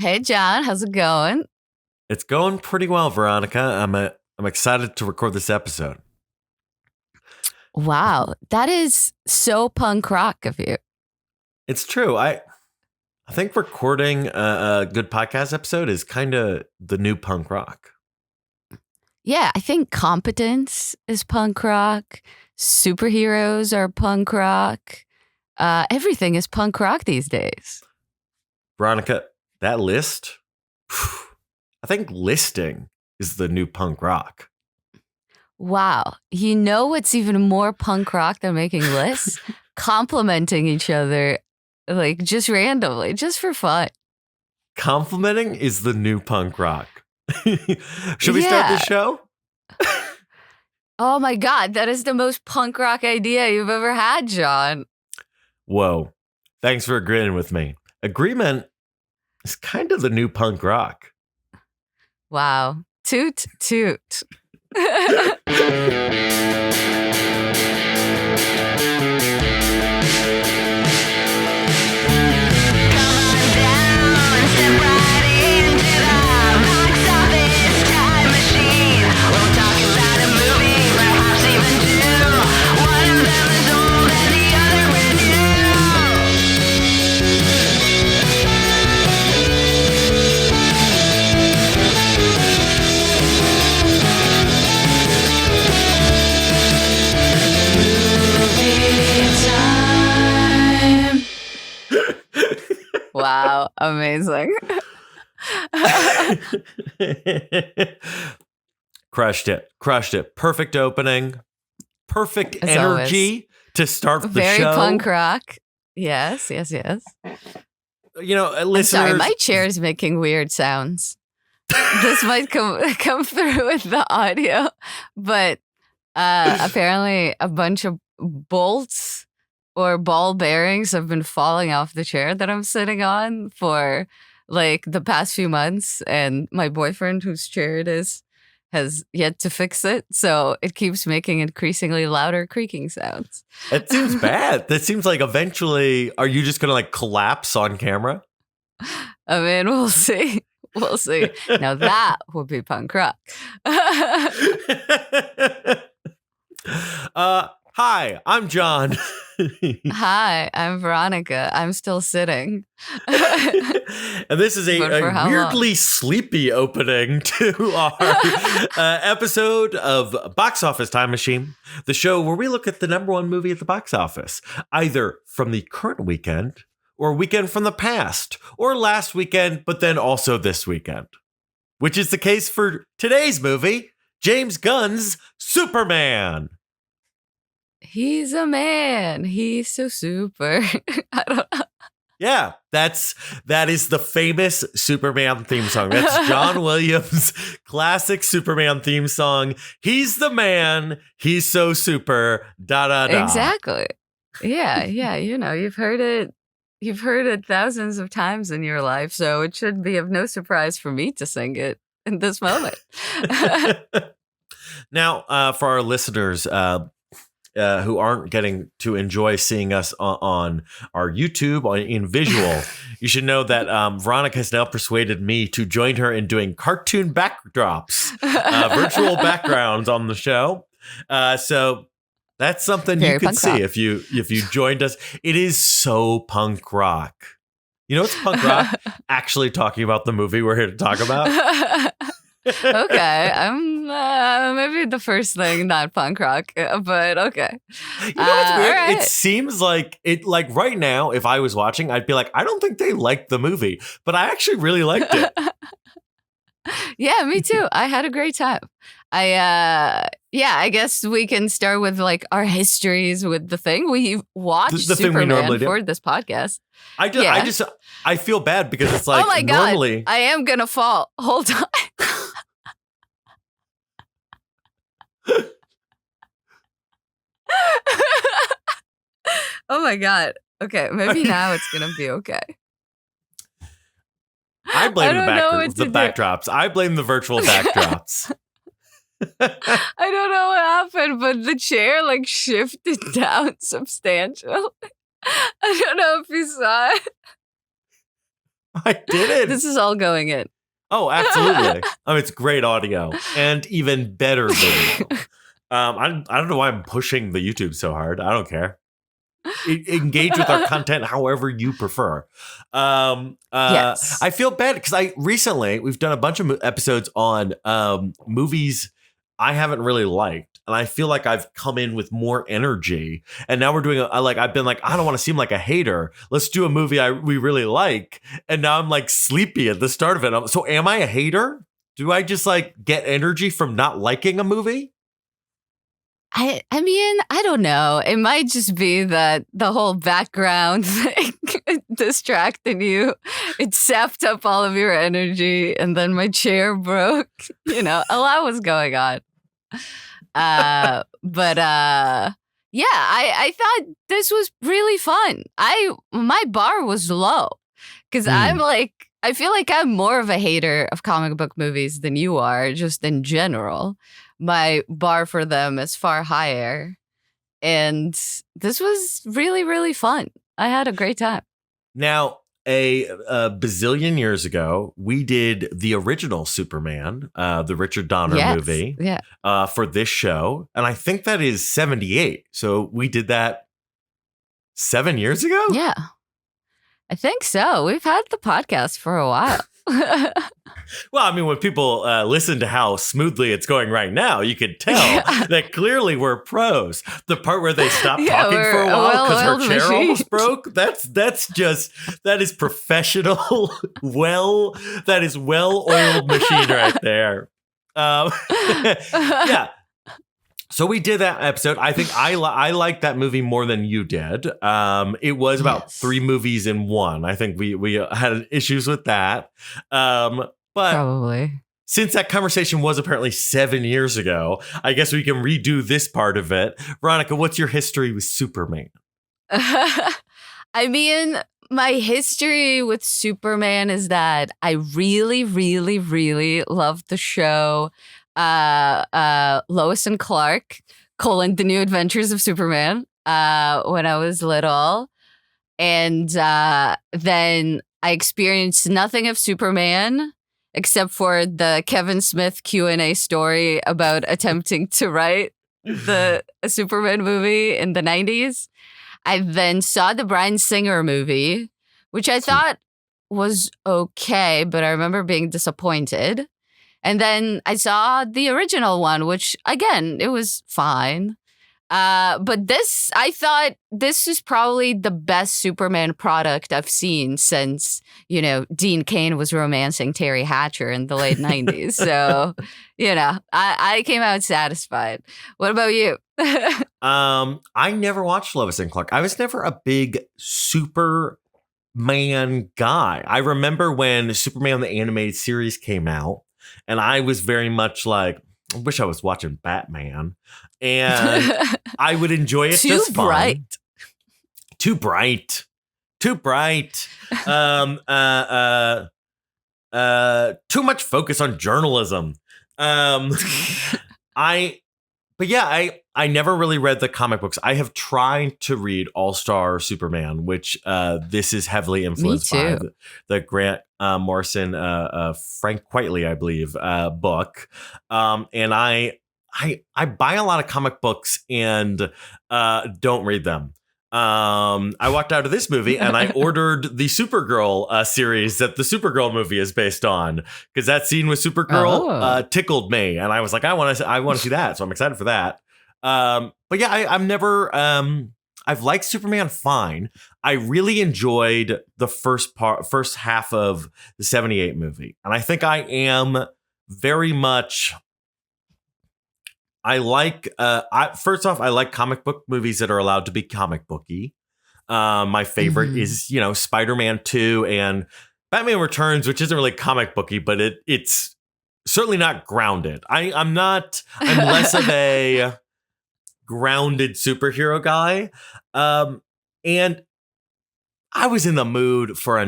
Hey, John, how's it going? It's going pretty well, Veronica. I'm excited to record this episode. Wow, that is so punk rock of you. It's true. I think recording a good podcast episode is kind of the new punk rock. Yeah, I think competence is punk rock. Superheroes are punk rock. Everything is punk rock these days. Veronica, that list, I think listing is the new punk rock. Wow, you know what's even more punk rock than making lists? Complimenting each other, like just randomly, just for fun. Complimenting is the new punk rock. Should we start Yeah. this show? Oh my God, that is the most punk rock idea you've ever had, John. Whoa. Thanks for agreeing with me. Agreement is kind of the new punk rock. Wow. Toot, toot. Wow, amazing. Crushed it. Perfect opening. Perfect As energy to start the Very show. punk rock. Yes. You know, I'm listeners. sorry, my chair is making weird sounds. This might come through with the audio, but apparently a bunch of bolts or ball bearings have been falling off the chair that I'm sitting on for like the past few months, and my boyfriend, whose chair it is, has yet to fix it, so it keeps making increasingly louder creaking sounds. It seems bad. That seems like eventually, are you just going to like collapse on camera? I mean, we'll see. We'll see. Now that would be punk rock. Hi, I'm John. Hi, I'm Veronica. I'm still sitting. And this is a weirdly sleepy opening to our episode of Box Office Time Machine, the show where we look at the number one movie at the box office, either from the current weekend or a weekend from the past or last weekend, but then also this weekend, which is the case for today's movie, James Gunn's Superman. He's a man. He's so super. I don't know. Yeah, that is the famous Superman theme song. That's John Williams' classic Superman theme song. He's the man. He's so super. Da da da. Exactly. Yeah. You know, you've heard it. You've heard it thousands of times in your life, so it should be of no surprise for me to sing it in this moment. Now, for our listeners who aren't getting to enjoy seeing us on our YouTube in visual, you should know that Veronica has now persuaded me to join her in doing cartoon backdrops, virtual backgrounds on the show. So that's something Very you could see rock. if you joined us. It is so punk rock. You know what's punk rock? Actually talking about the movie we're here to talk about. Okay, I'm maybe the first thing not punk rock, but okay. You know what's weird? Right. It seems like right now, if I was watching, I'd be like, I don't think they liked the movie, but I actually really liked it. Yeah, me too. I had a great time. I guess we can start with like our histories with the thing. We watched The thing we Superman normally do. for this podcast. I feel bad because it's like oh my God, normally I am gonna fall. Hold on. Oh my God. Okay, maybe now it's gonna be okay. I blame I don't know what the to do. backdrops. I blame the virtual backdrops. I don't know what happened, but the chair like shifted down substantially. I don't know if you saw it. I didn't. This is all going in. Oh, absolutely. It's great audio and even better video. I don't know why I'm pushing the YouTube so hard. I don't care. Engage with our content however you prefer. Yes. I feel bad because we've done a bunch of episodes on movies I haven't really liked, and I feel like I've come in with more energy. And now we're doing I've been like, I don't want to seem like a hater. Let's do a movie we really like, and now I'm like sleepy at the start of it. So am I a hater? Do I just like get energy from not liking a movie? I mean, I don't know. It might just be that the whole background thing distracting you. It sapped up all of your energy, and then my chair broke. A lot was going on. Yeah, I thought this was really fun. My bar was low because I feel like I'm more of a hater of comic book movies than you are, just in general. My bar for them is far higher. And this was really, really fun. I had a great time. Now, a bazillion years ago, we did the original Superman, the Richard Donner movie for this show. And I think that is 78. So we did that 7 years ago? Yeah. I think so. We've had the podcast for a while. Well, when people listen to how smoothly it's going right now, you could tell that clearly we're pros. The part where they stopped talking for a while because her chair almost broke, that is professional. That is well-oiled machine right there. Yeah. So we did that episode. I think I liked that movie more than you did. It was about 3 movies in one. I think we had issues with that. But probably since that conversation was apparently 7 years ago, I guess we can redo this part of it. Veronica, what's your history with Superman? My history with Superman is that I really, really, really loved the show Lois and Clark, The New Adventures of Superman, when I was little. And then I experienced nothing of Superman except for the Kevin Smith Q&A story about attempting to write a Superman movie in the 90s. I then saw the Bryan Singer movie, which I thought was okay, but I remember being disappointed. And then I saw the original one, which, again, it was fine. But I thought this is probably the best Superman product I've seen since, Dean Cain was romancing Terry Hatcher in the late 90s. So, I came out satisfied. What about you? I never watched Lois and Clark. I was never a big Superman guy. I remember when Superman the Animated Series came out, and I was very much like, I wish I was watching Batman. And I would enjoy it just fine. Too bright. Too much focus on journalism. I never really read the comic books. I have tried to read All-Star Superman, which this is heavily influenced by the Grant Morrison, Frank Quitely, I believe, book. And I buy a lot of comic books and don't read them. I walked out of this movie and I ordered the Supergirl series that the Supergirl movie is based on, because that scene with Supergirl tickled me, and I was like, I want to see that, so I'm excited for that. But yeah, I've liked Superman fine. I really enjoyed the first half of the 78 movie, and I think I am very much. I like, first off, I like comic book movies that are allowed to be comic booky. My favorite is, Spider-Man 2 and Batman Returns, which isn't really comic booky, but it's certainly not grounded. I'm less of a grounded superhero guy. And I was in the mood for a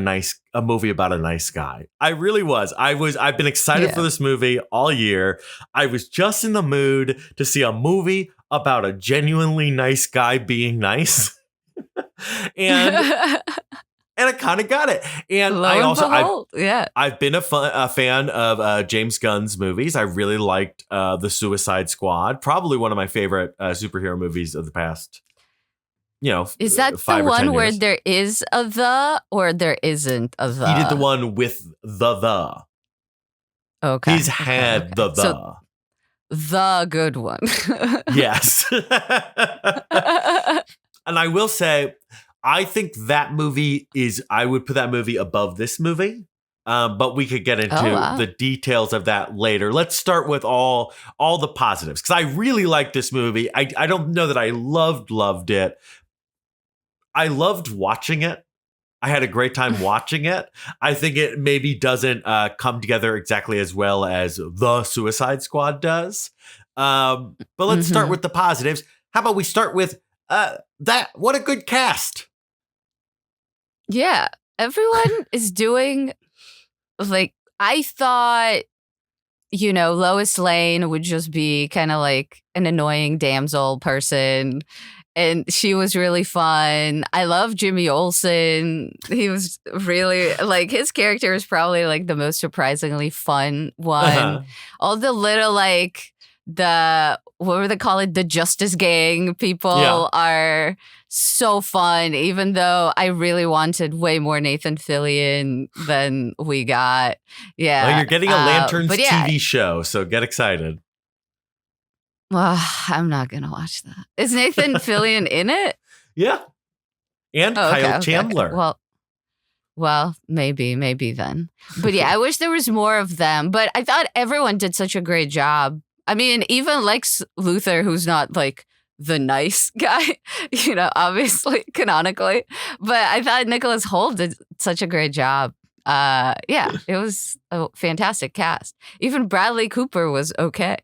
movie about a nice guy. I really was. I've been excited for this movie all year. I was just in the mood to see a movie about a genuinely nice guy being nice. And And I kind of got it. And I've been a fan of James Gunn's movies. I really liked The Suicide Squad, probably one of my favorite superhero movies of the past, is that the one where there is a the or there isn't a the? He did the one with the. Okay. He's had the. So, the good one. Yes. And I will say, I think that movie I would put that movie above this movie. But we could get into the details of that later. Let's start with all the positives, because I really like this movie. I don't know that I loved it. I loved watching it. I had a great time watching it. I think it maybe doesn't come together exactly as well as The Suicide Squad does. But let's start with the positives. How about we start with that? What a good cast. Yeah, everyone is doing, like, I thought, Lois Lane would just be kind of like an annoying damsel person. And she was really fun. I love Jimmy Olsen. He was really, like, his character is probably, like, the most surprisingly fun one. All the little, like, what were they called? The Justice Gang people are so fun, even though I really wanted way more Nathan Fillion than we got. Yeah. Well, you're getting a Lanterns TV show, so get excited. Well, I'm not going to watch that. Is Nathan Fillion in it? Yeah. And Kyle Chandler. Okay. Well, maybe then. But yeah, I wish there was more of them. But I thought everyone did such a great job. I mean, even Lex Luthor, who's not like the nice guy, obviously, canonically. But I thought Nicholas Hoult did such a great job. Yeah, it was a fantastic cast. Even Bradley Cooper was okay.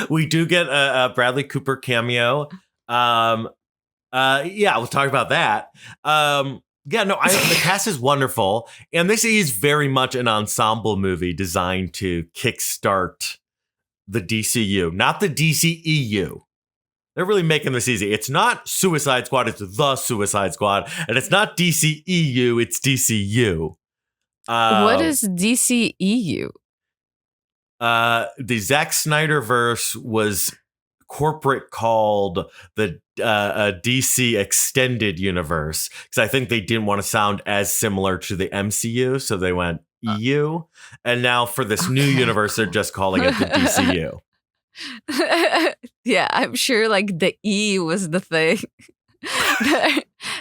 We do get a Bradley Cooper cameo. Yeah, we'll talk about that. The cast is wonderful, and this is very much an ensemble movie designed to kickstart the DCU, not the DCEU. They're really making this easy. It's not Suicide Squad, it's The Suicide Squad. And it's not DCEU, it's DCU. What is DCEU? The Zack Snyderverse was corporate called the DC Extended Universe, because I think they didn't want to sound as similar to the MCU, so they went EU. And now for this new universe, they're just calling it the DCU. Yeah, I'm sure like the E was the thing.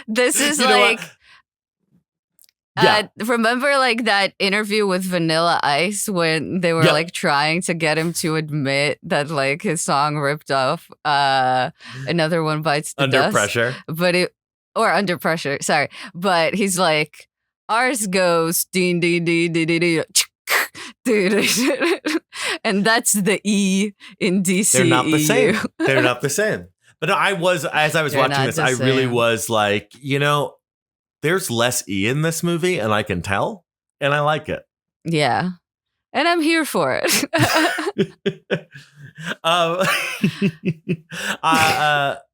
This is remember like that interview with Vanilla Ice when they were like trying to get him to admit that like his song ripped off Another One Bites the Under Dust. Pressure. Under Pressure, sorry. But he's like, ours goes ding ding ding ding ding. And that's the E in DC. They're not the same. They're not the same. But no, as I was watching this, I really was like, there's less E in this movie, and I can tell, and I like it. Yeah. And I'm here for it.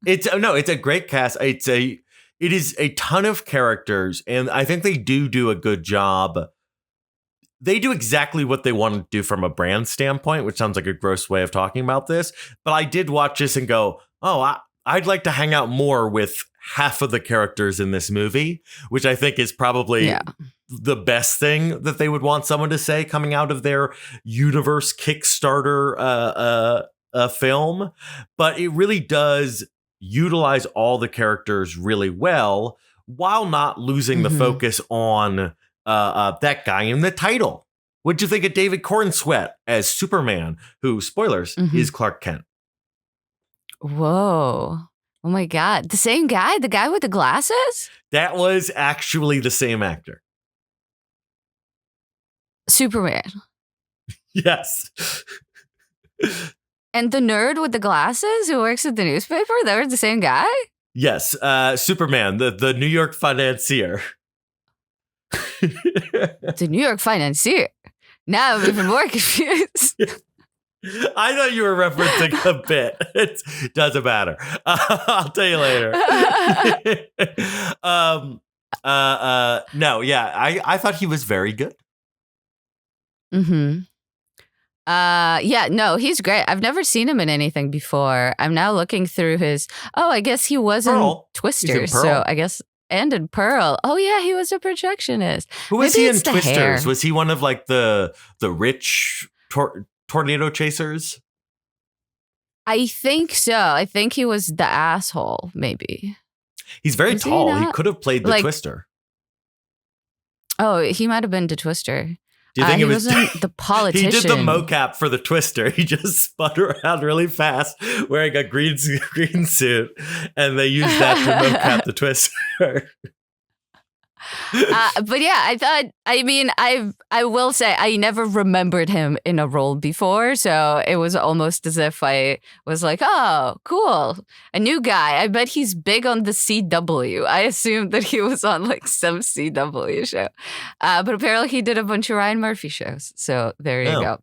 It's a great cast. It is a ton of characters, and I think they do a good job. They do exactly what they want to do from a brand standpoint, which sounds like a gross way of talking about this. But I did watch this and go, I'd like to hang out more with half of the characters in this movie, which I think is probably the best thing that they would want someone to say coming out of their universe Kickstarter film. But it really does utilize all the characters really well while not losing the focus on that guy in the title. What'd you think of David Cornsweet as Superman, who, spoilers, is Clark Kent? Whoa. Oh my God. The same guy? The guy with the glasses? That was actually the same actor. Superman. Yes. And the nerd with the glasses who works at the newspaper? They were the same guy? Yes. Superman, the New York financier. The New York financier. Now I'm even more confused. I thought you were referencing a bit. It doesn't matter. I'll tell you later. No, yeah, I thought he was very good. Mm-hmm. Yeah, no, he's great. I've never seen him in anything before. I'm now looking through his. Oh, I guess he was in Twister. So I guess and in Pearl. Oh yeah, he was a projectionist. Who was he in Twisters? Hair. Was he one of like the rich tornado chasers? I think so. I think he was the asshole. Maybe. He's very tall. He could have played the Twister. Oh, he might have been the Twister. Do you think he it was wasn't the politician? He did the mocap for the Twister. He just spun around really fast wearing a green suit, and they used that to mocap the Twister. But yeah, I will say I never remembered him in a role before, so it was almost as if I was like, oh, cool, a new guy. I bet he's big on the CW. I assumed that he was on like some CW show, but apparently he did a bunch of Ryan Murphy shows. So there you go.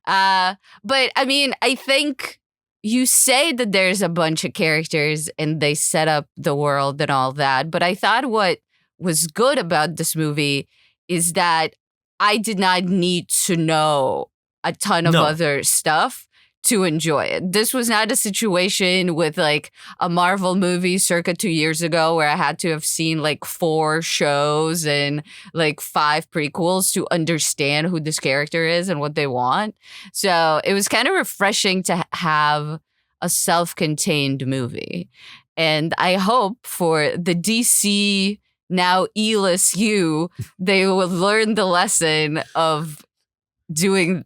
But I mean, I think you say that there's a bunch of characters and they set up the world and all that, but I thought what was good about this movie is that I did not need to know a ton of other stuff to enjoy it. This was not a situation with like a Marvel movie circa 2 years ago where I had to have seen like 4 shows and like 5 prequels to understand who this character is and what they want. So it was kind of refreshing to have a self-contained movie. And I hope for the DC now E-list they will learn the lesson of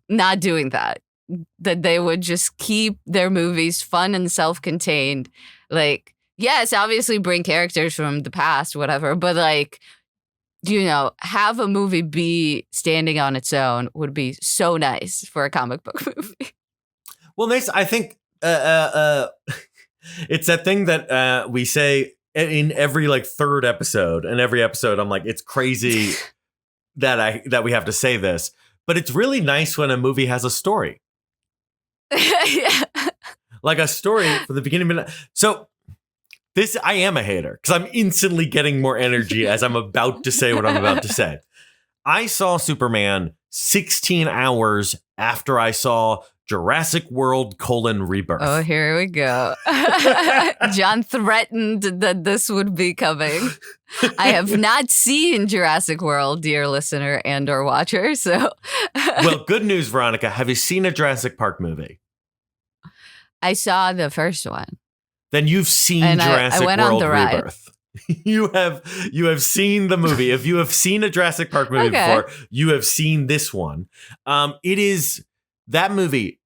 not doing that they would just keep their movies fun and self-contained. Like, yes, obviously bring characters from the past, whatever, but like, have a movie be standing on its own would be so nice for a comic book movie. Well, nice. I think it's that thing that we say in every like third episode, and every episode I'm like, it's crazy that we have to say this, but it's really nice when a movie has a story. Yeah. Like a story from the beginning. So this, I am a hater because I'm instantly getting more energy as I'm about to say what I'm about to say. I saw Superman 16 hours after I saw Jurassic World: Rebirth. Oh, here we go. John threatened that this would be coming. I have not seen Jurassic World, dear listener and or watcher. So, well, good news, Veronica. Have you seen a Jurassic Park movie? I saw the first one. Then you've seen Jurassic World Rebirth. You have seen the movie. If you have seen a Jurassic Park movie before, you have seen this one. It is that movie.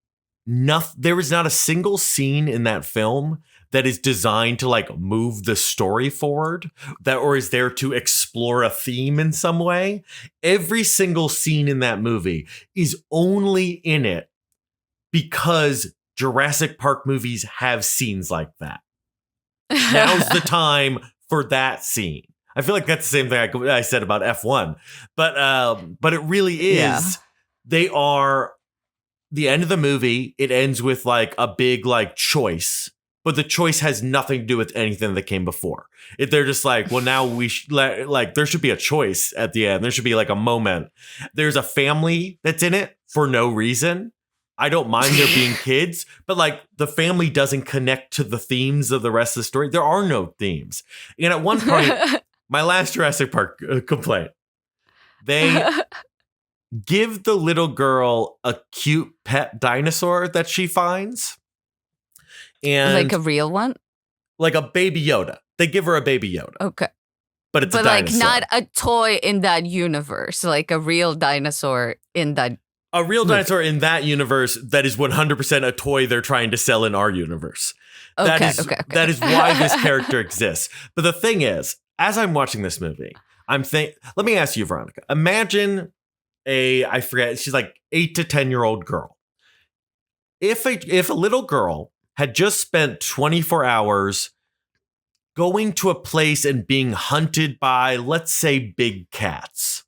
There is not a single scene in that film that is designed to like move the story forward, or is there to explore a theme in some way. Every single scene in that movie is only in it because Jurassic Park movies have scenes like that. Now's the time for that scene. I feel like that's the same thing I said about F1, but it really is. Yeah. They are. The end of the movie, it ends with like a big like choice, but the choice has nothing to do with anything that came before. They're just like, well, now there should be a choice at the end. There should be like a moment. There's a family that's in it for no reason. I don't mind there being kids, but like the family doesn't connect to the themes of the rest of the story. There are no themes. And at one point, my last Jurassic Park complaint, they give the little girl a cute pet dinosaur that she finds. And like a real one? Like a baby Yoda. They give her a baby Yoda. Okay. But it's a dinosaur. Like not a toy in that universe, like a real dinosaur in that A real dinosaur in that universe that is 100% a toy they're trying to sell in our universe. Okay. That is why this character exists. But the thing is, as I'm watching this movie, let me ask you, Veronica. Imagine I forget, she's like 8 to 10-year-old girl. If a little girl had just spent 24 hours going to a place and being hunted by, let's say, big cats,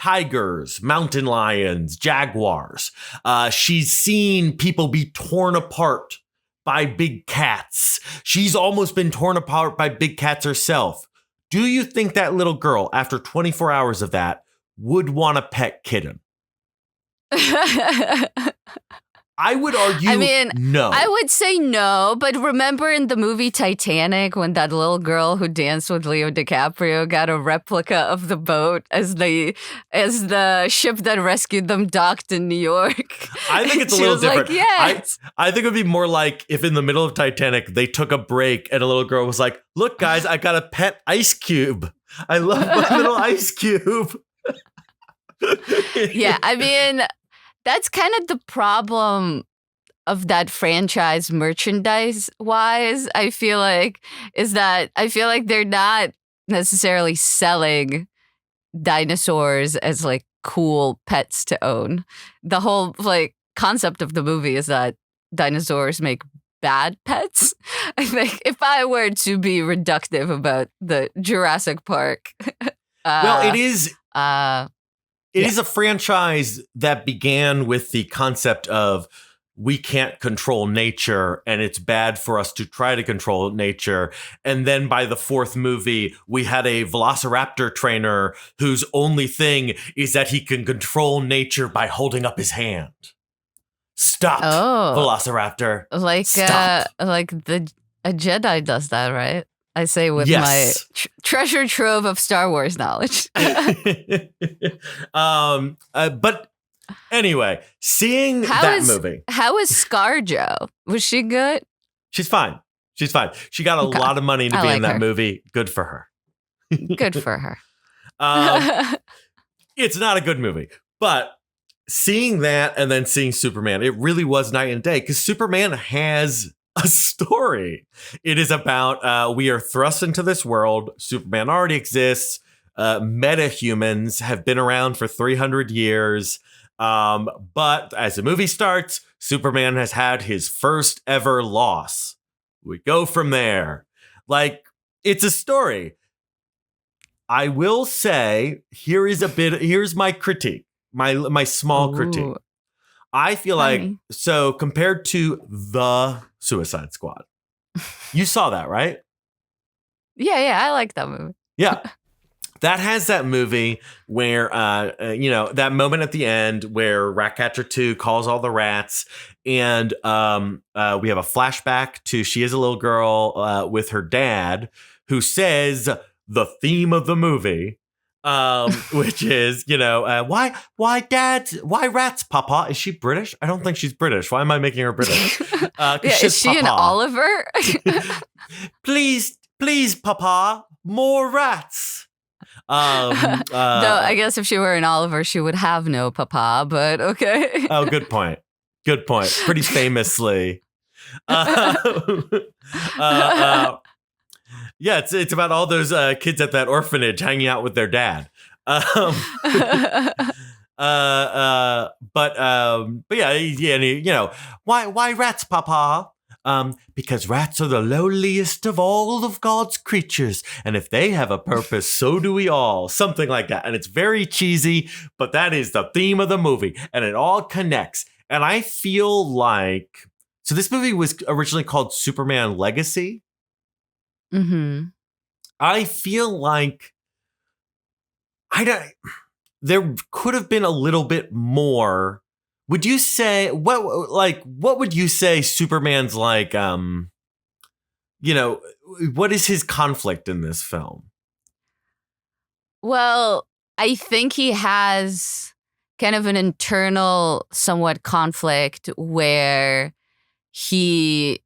tigers, mountain lions, jaguars. She's seen people be torn apart by big cats. She's almost been torn apart by big cats herself. Do you think that little girl, after 24 hours of that, would want a pet kitten? I would argue no. I would say no, but remember in the movie Titanic when that little girl who danced with Leo DiCaprio got a replica of the boat as the ship that rescued them docked in New York? I think it's a little different. Like, yes. I think it would be more like if in the middle of Titanic they took a break and a little girl was like, "Look, guys, I got a pet ice cube. I love my little ice cube." Yeah, I mean, that's kind of the problem of that franchise merchandise-wise, I feel like, is that I feel like they're not necessarily selling dinosaurs as, like, cool pets to own. The whole, like, concept of the movie is that dinosaurs make bad pets. I think if I were to be reductive about the Jurassic Park. Well, it is... It is a franchise that began with the concept of we can't control nature and it's bad for us to try to control nature. And then by the fourth movie, we had a velociraptor trainer whose only thing is that he can control nature by holding up his hand. Stop, velociraptor. Stop. A Jedi does that, right? I say with my treasure trove of Star Wars knowledge. But anyway, seeing that movie. How is ScarJo? Was she good? She's fine. She got a lot of money to be in that movie. Good for her. Good for her. It's not a good movie, but seeing that and then seeing Superman, it really was night and day because Superman has a story. It is about we are thrust into this world. Superman already exists. Meta-humans have been around for 300 years. But as the movie starts, Superman has had his first ever loss. We go from there. Like, it's a story. I will say, here's my critique, my small critique. I feel like, so compared to The Suicide Squad, you saw that, right? Yeah, I like that movie. Yeah. That has that movie where, that moment at the end where Ratcatcher 2 calls all the rats, and we have a flashback to she is a little girl with her dad who says the theme of the movie, which is, why rats, Papa? Is she British? I don't think she's British. Why am I making her British? Is she an Oliver? Please, Papa, more rats. No, I guess if she were an Oliver, she would have no papa, but okay. Oh, good point. Pretty famously. Yeah, it's about all those kids at that orphanage hanging out with their dad. But yeah, why rats, Papa? Because rats are the lowliest of all of God's creatures, and if they have a purpose, so do we all. Something like that. And it's very cheesy, but that is the theme of the movie, and it all connects. And I feel like, so this movie was originally called Superman Legacy. Mm-hmm. I feel like there could have been a little bit more. Would you say what would you say Superman's like? What is his conflict in this film? Well, I think he has kind of an internal, somewhat conflict where he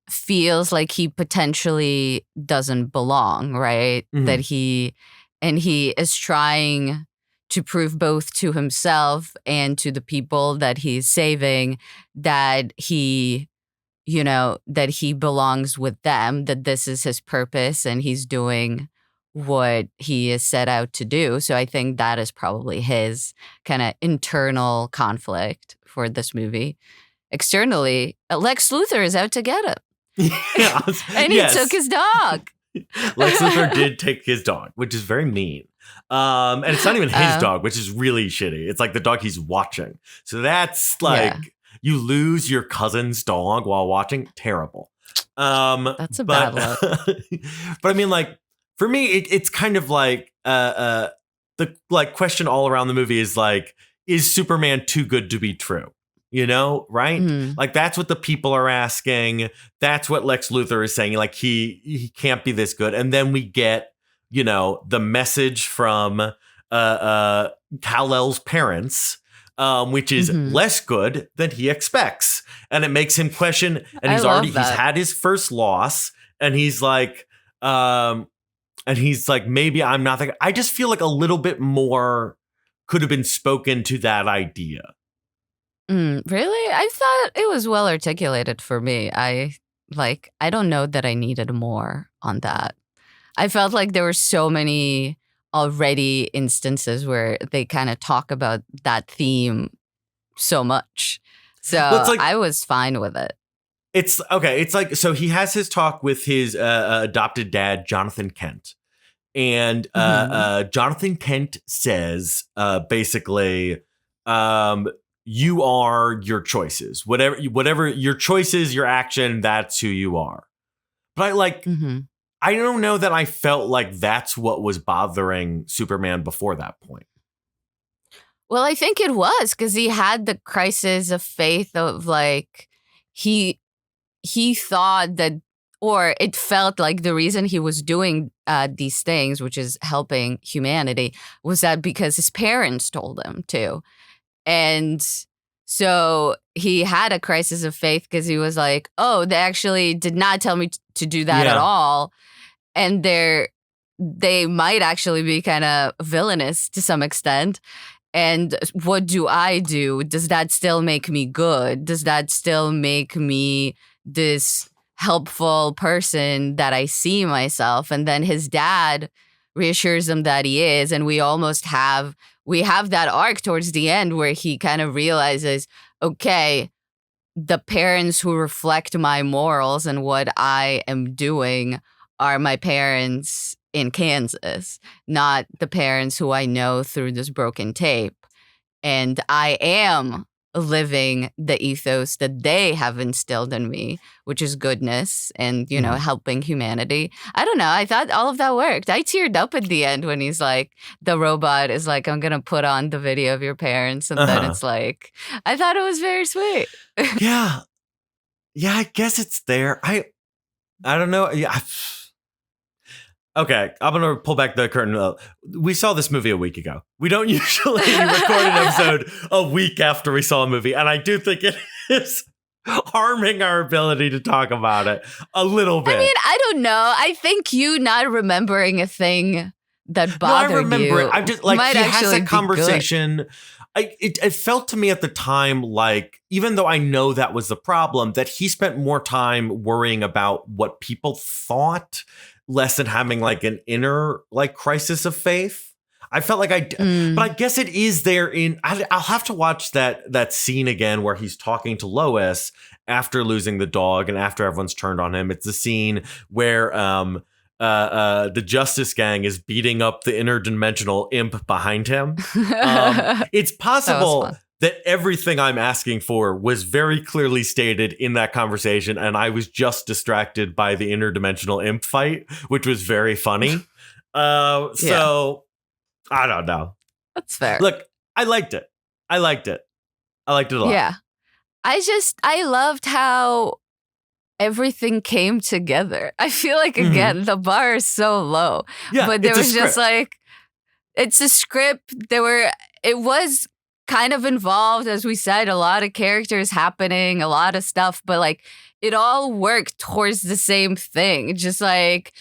feels like he potentially doesn't belong, right? Mm-hmm. That he is trying to prove both to himself and to the people that he's saving that he belongs with them, that this is his purpose and he's doing what he is set out to do. So I think that is probably his kind of internal conflict for this movie. Externally, Lex Luthor is out to get him. Yes. And he took his dog. Lex Luthor did take his dog, which is very mean. And it's not even his dog, which is really shitty. It's like the dog he's watching. So that's like you lose your cousin's dog while watching. Terrible. That's a bad look. But I mean, like for me, it's kind of like the like question all around the movie is like, is Superman too good to be true? You know, right? Like that's what the people are asking. That's what Lex Luthor is saying. Like he can't be this good. And then we get, you know, the message from Kal-El's parents, which is less good than he expects, and it makes him question. And he's had his first loss, and he's like, maybe I'm not. I just feel like a little bit more could have been spoken to that idea. Really? I thought it was well articulated for me. I don't know that I needed more on that. I felt like there were so many already instances where they kind of talk about that theme so much. So I was fine with it. It's okay. It's like, so he has his talk with his adopted dad, Jonathan Kent. And Jonathan Kent says basically, you are your choices. Whatever your choices, your action, that's who you are. But I don't know that I felt like that's what was bothering Superman before that point. Well, I think it was because he had the crisis of faith of like he thought that, or it felt like the reason he was doing these things, which is helping humanity, was that because his parents told him to. And so he had a crisis of faith because he was like, oh, they actually did not tell me to do that at all. And they might actually be kind of villainous to some extent. And what do I do? Does that still make me good? Does that still make me this helpful person that I see myself? And then his dad reassures him that he is. And we have that arc towards the end where he kind of realizes, okay, the parents who reflect my morals and what I am doing are my parents in Kansas, not the parents who I know through this broken tape. And I am living the ethos that they have instilled in me, which is goodness and, you know, helping humanity. I don't know. I thought all of that worked. I teared up at the end when he's like, the robot is like, I'm going to put on the video of your parents. And then it's like, I thought it was very sweet. Yeah, I guess it's there. I don't know. Yeah. Okay, I'm going to pull back the curtain. We saw this movie a week ago. We don't usually record an episode a week after we saw a movie. And I do think it is harming our ability to talk about it a little bit. I mean, I don't know. I think you not remembering a thing that bothered you. I remember it. I'm just like, he has a conversation. It felt to me at the time like, even though I know that was the problem, that he spent more time worrying about what people thought, less than having like an inner like crisis of faith. I felt like but I guess it is there I'll have to watch that scene again where he's talking to Lois after losing the dog and after everyone's turned on him. It's the scene where the Justice Gang is beating up the interdimensional imp behind him. It's possible that everything I'm asking for was very clearly stated in that conversation, and I was just distracted by the interdimensional imp fight, which was very funny. So I don't know. That's fair. Look, I liked it. I liked it a lot. Yeah. I loved how everything came together. I feel like, again, the bar is so low. Yeah, but there was just like, it's a script. It was kind of involved, as we said, a lot of characters happening, a lot of stuff, but like it all worked towards the same thing. Just like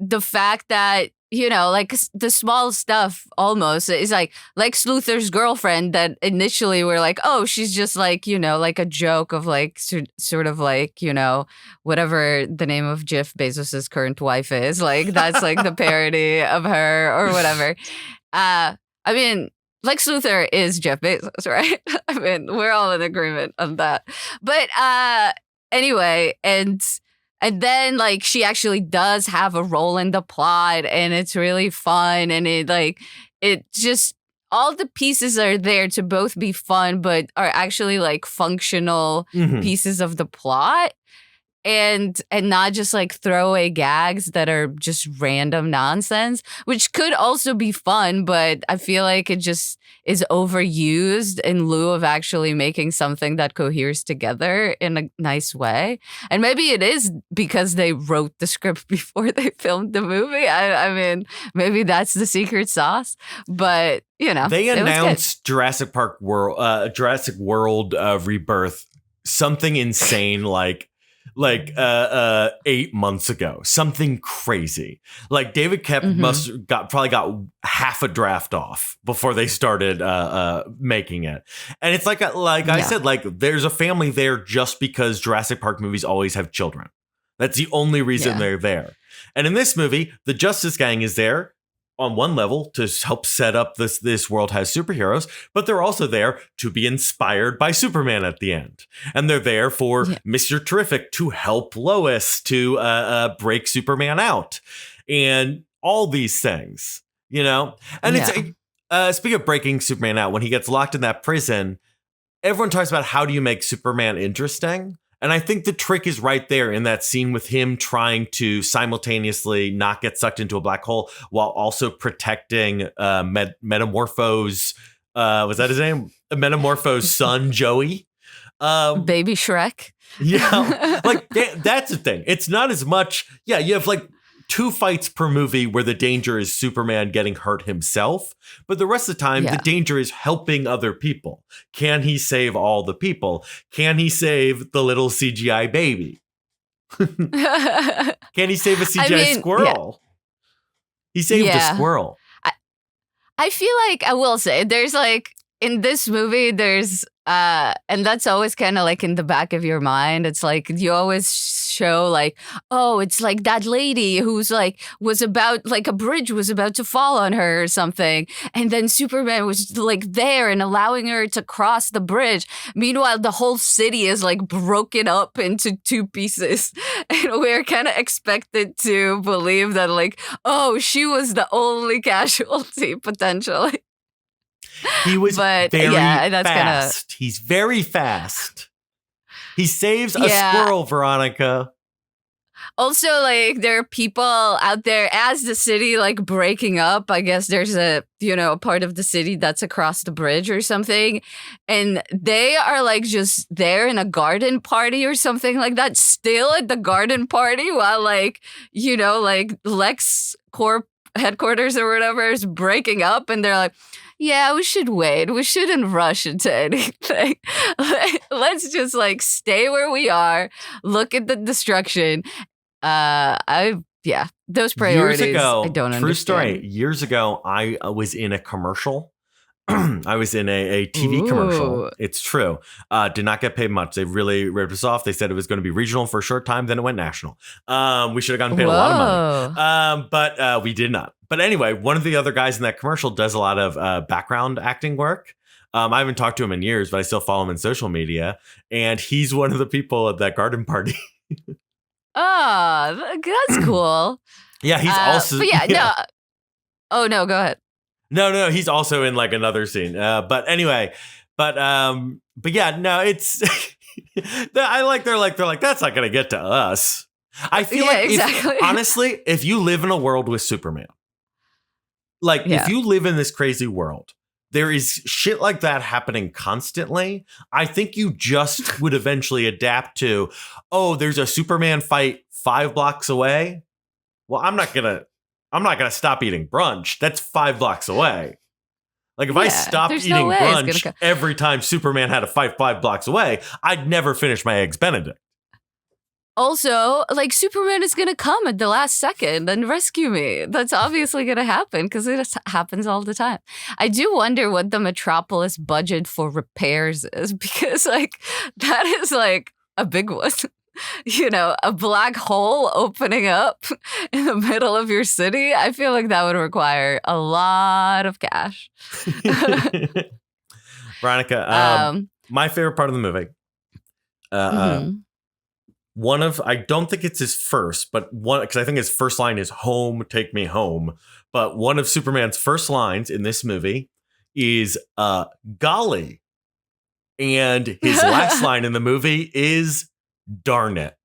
the fact that, you know, like the small stuff almost is like Lex Luthor's girlfriend that initially we're like, oh, she's just like, you know, like a joke of like sort of like, you know, whatever the name of Jeff Bezos's current wife is. Like that's like the parody of her or whatever. I mean, Lex Luthor is Jeff Bezos, right? I mean, we're all in agreement on that. But anyway, and And then like she actually does have a role in the plot, and it's really fun, and it just all the pieces are there to both be fun but are actually like functional pieces of the plot. And not just like throwaway gags that are just random nonsense, which could also be fun, but I feel like it just is overused in lieu of actually making something that coheres together in a nice way. And maybe it is because they wrote the script before they filmed the movie. I mean, maybe that's the secret sauce, but you know, they announced Jurassic World Rebirth, something insane like 8 months ago, something crazy. Like David Koepp probably got half a draft off before they started making it. And it's like I said, like there's a family there just because Jurassic Park movies always have children. That's the only reason they're there. And in this movie, the Justice Gang is there on one level to help set up this world has superheroes, but they're also there to be inspired by Superman at the end. And they're there for Mr. Terrific to help Lois to break Superman out and all these things, you know? And it's speaking of breaking Superman out, when he gets locked in that prison, everyone talks about how do you make Superman interesting? And I think the trick is right there in that scene with him trying to simultaneously not get sucked into a black hole while also protecting Metamorpho's, was that his name? Metamorpho's son, Joey. Baby Shrek. Yeah, like that's the thing. It's not as much. Yeah, you have like 2 fights per movie where the danger is Superman getting hurt himself. But the rest of the time, the danger is helping other people. Can he save all the people? Can he save the little CGI baby? Can he save a CGI squirrel? He saved a squirrel. I feel like I will say there's like in this movie, there's and that's always kind of like in the back of your mind. It's like you always show like, oh, it's like that lady who's like was about like a bridge was about to fall on her or something. And then Superman was like there and allowing her to cross the bridge. Meanwhile, the whole city is like broken up into 2 pieces. And we're kind of expected to believe that like, oh, she was the only casualty potentially. He was very fast. He's very fast. He saves a squirrel, Veronica. Also, like, there are people out there as the city, like, breaking up. I guess there's a part of the city that's across the bridge or something. And they are, like, just there in a garden party or something like that, still at the garden party while, like, like, Lex Corp headquarters or whatever is breaking up. And they're like, yeah, we should wait. We shouldn't rush into anything. Let's just like stay where we are. Look at the destruction. Those priorities. Years ago, I don't understand. True story. Years ago, I was in a commercial. I was in a TV commercial. It's true. Did not get paid much. They really ripped us off. They said it was going to be regional for a short time. Then it went national. We should have gotten paid a lot of money. But we did not. But anyway, one of the other guys in that commercial does a lot of background acting work. I haven't talked to him in years, but I still follow him in social media. And he's one of the people at that garden party. Oh, that's cool. Yeah, he's also. But no. Oh, no, go ahead. No, he's also in like another scene. But anyway, but yeah, no, it's they're like that's not gonna get to us. I feel like exactly. Honestly, if you live in a world with Superman, like if you live in this crazy world, there is shit like that happening constantly. I think you just would eventually adapt to, oh, there's a Superman fight 5 blocks away. Well, I'm not gonna stop eating brunch. That's 5 blocks away. Like if I stopped eating brunch every time Superman had a fight 5 blocks away, I'd never finish my Eggs Benedict. Also, like Superman is going to come at the last second and rescue me. That's obviously going to happen because it happens all the time. I do wonder what the Metropolis budget for repairs is because like that is like a big one. A black hole opening up in the middle of your city. I feel like that would require a lot of cash. Veronica, my favorite part of the movie. I don't think it's his first, but because I think his first line is "Home, take me home." But one of Superman's first lines in this movie is "Golly," and his last line in the movie is "Darn it."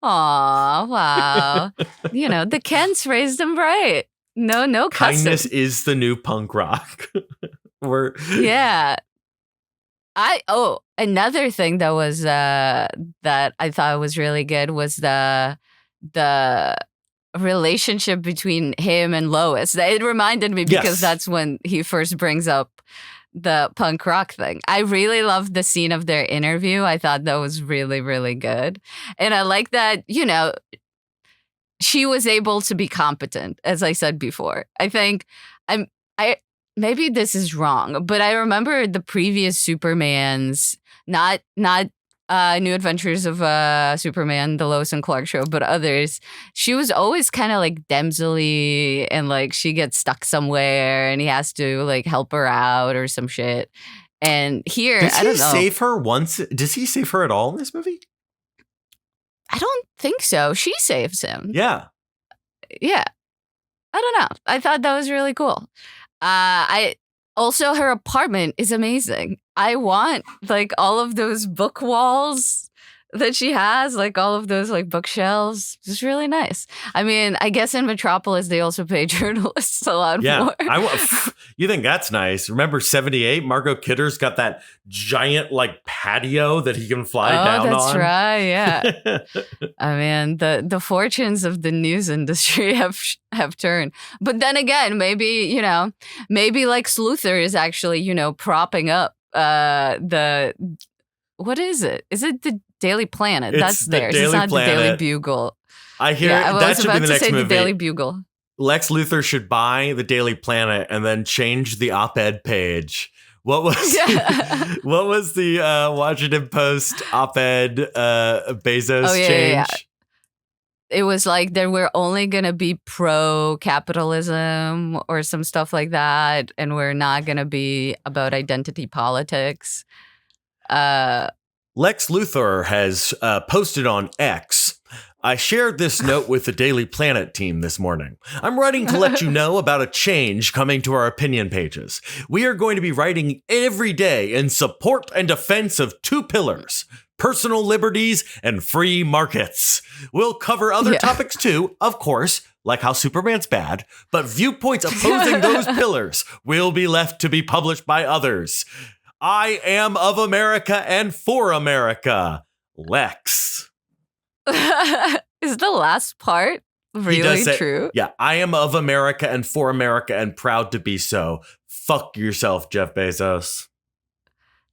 Aw, wow. The Kents raised him right. No cussing. Kindness is the new punk rock. Yeah. Another thing that was that I thought was really good was the relationship between him and Lois. It reminded me because that's when he first brings up the punk rock thing. I really loved the scene of their interview. I thought that was really, really good. And I like that, she was able to be competent, as I said before. I think I maybe this is wrong, but I remember the previous Supermans, not New Adventures of Superman, the Lois and Clark show, but others. She was always kind of like damsel-y, and like she gets stuck somewhere and he has to like help her out or some shit. And here, I don't know. Does he save her once? Does he save her at all in this movie? I don't think so. She saves him. Yeah. I don't know. I thought that was really cool. Also, her apartment is amazing. I want like all of those book walls that she has, like all of those like bookshelves. It's really nice. I mean, I guess in Metropolis they also pay journalists a lot more. You think that's nice? Remember 78? Margot Kidder's got that giant like patio that he can fly down on. Oh, that's right. Yeah. I mean, the fortunes of the news industry have turned. But then again, maybe Lex Luthor is actually propping up the. What is it? Is it the Daily Planet? That's theirs. It's not the Daily Bugle. I hear that should be the next movie. The Daily Bugle. Lex Luthor should buy the Daily Planet and then change the op-ed page. What was the Washington Post op-ed Bezos change? Yeah. It was like there were only going to be pro-capitalism or some stuff like that, and we're not going to be about identity politics. Lex Luthor has posted on X. I shared this note with the Daily Planet team this morning. I'm writing to let you know about a change coming to our opinion pages. We are going to be writing every day in support and defense of two pillars: personal liberties and free markets. We'll cover other topics too, of course, like how Superman's bad, but viewpoints opposing those pillars will be left to be published by others. I am of America and for America. Lex. Is the last part really true? Yeah, I am of America and for America and proud to be so. Fuck yourself, Jeff Bezos.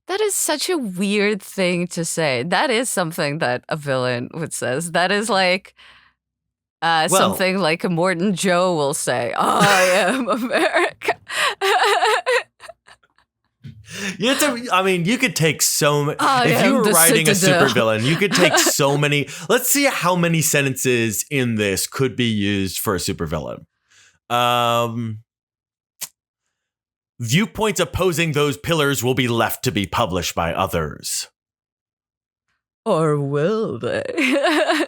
That is such a weird thing to say. That is something that a villain would say. That is like something like a Morton Joe will say. I am America. You could take so many. If you were writing a supervillain, you could take so many. Let's see how many sentences in this could be used for a supervillain. Viewpoints opposing those pillars will be left to be published by others. Or will they?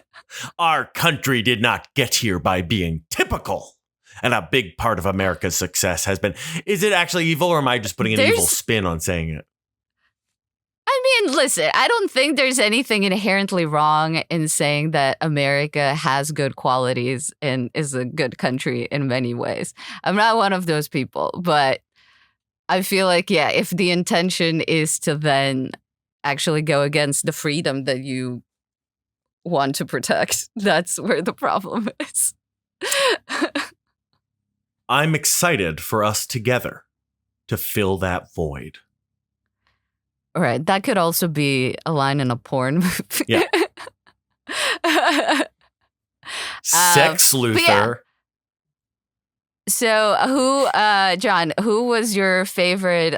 Our country did not get here by being typical. And a big part of America's success has been. Is it actually evil, or am I just putting an evil spin on saying it? I mean, listen, I don't think there's anything inherently wrong in saying that America has good qualities and is a good country in many ways. I'm not one of those people, but I feel like, if the intention is to then actually go against the freedom that you want to protect, that's where the problem is. I'm excited for us together to fill that void. All right. That could also be a line in a porn movie. Yeah. Sex Luthor. So John, who was your favorite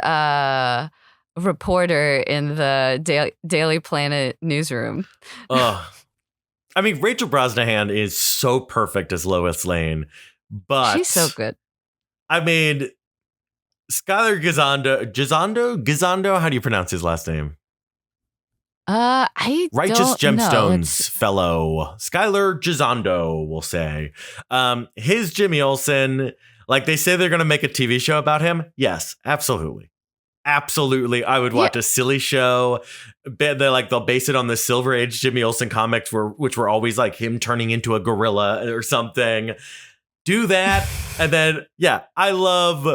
reporter in the Daily Planet newsroom? Rachel Brosnahan is so perfect as Lois Lane. But she's so good. I mean, Skylar Gisondo, how do you pronounce his last name? I Righteous don't know. Gemstones fellow Skylar Gisondo, we'll say. His Jimmy Olsen, like they say they're going to make a TV show about him. Yes, absolutely. Absolutely. I would watch a silly show. They'll base it on the Silver Age Jimmy Olsen comics, which were always like him turning into a gorilla or something. Do that. And then, I love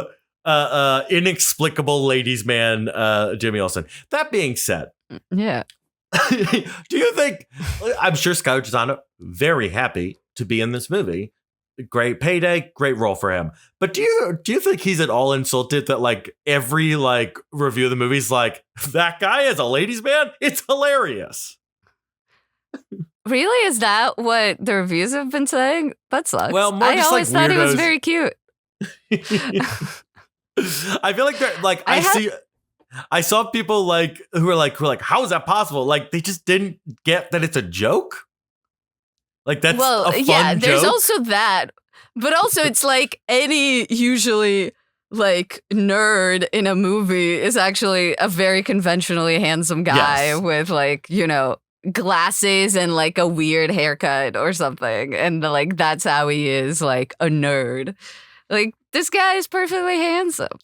inexplicable ladies man Jimmy Olsen. That being said. Yeah. Do you think, I'm sure Skylar Gisondo, very happy to be in this movie. Great payday, great role for him. But do you think he's at all insulted that like every like review of the movie's like, that guy is a ladies' man? It's hilarious. Really? Is that what the reviews have been saying? That sucks. Well, I always thought he was very cute. I feel like they're like I saw people like who are like how is that possible? Like they just didn't get that it's a joke. Like that's a fun there's joke. also that, but also it's like any usually like nerd in a movie is actually a very conventionally handsome guy with like, you know, glasses and like a weird haircut or something, and like that's how he is like a nerd. Like this guy is perfectly handsome.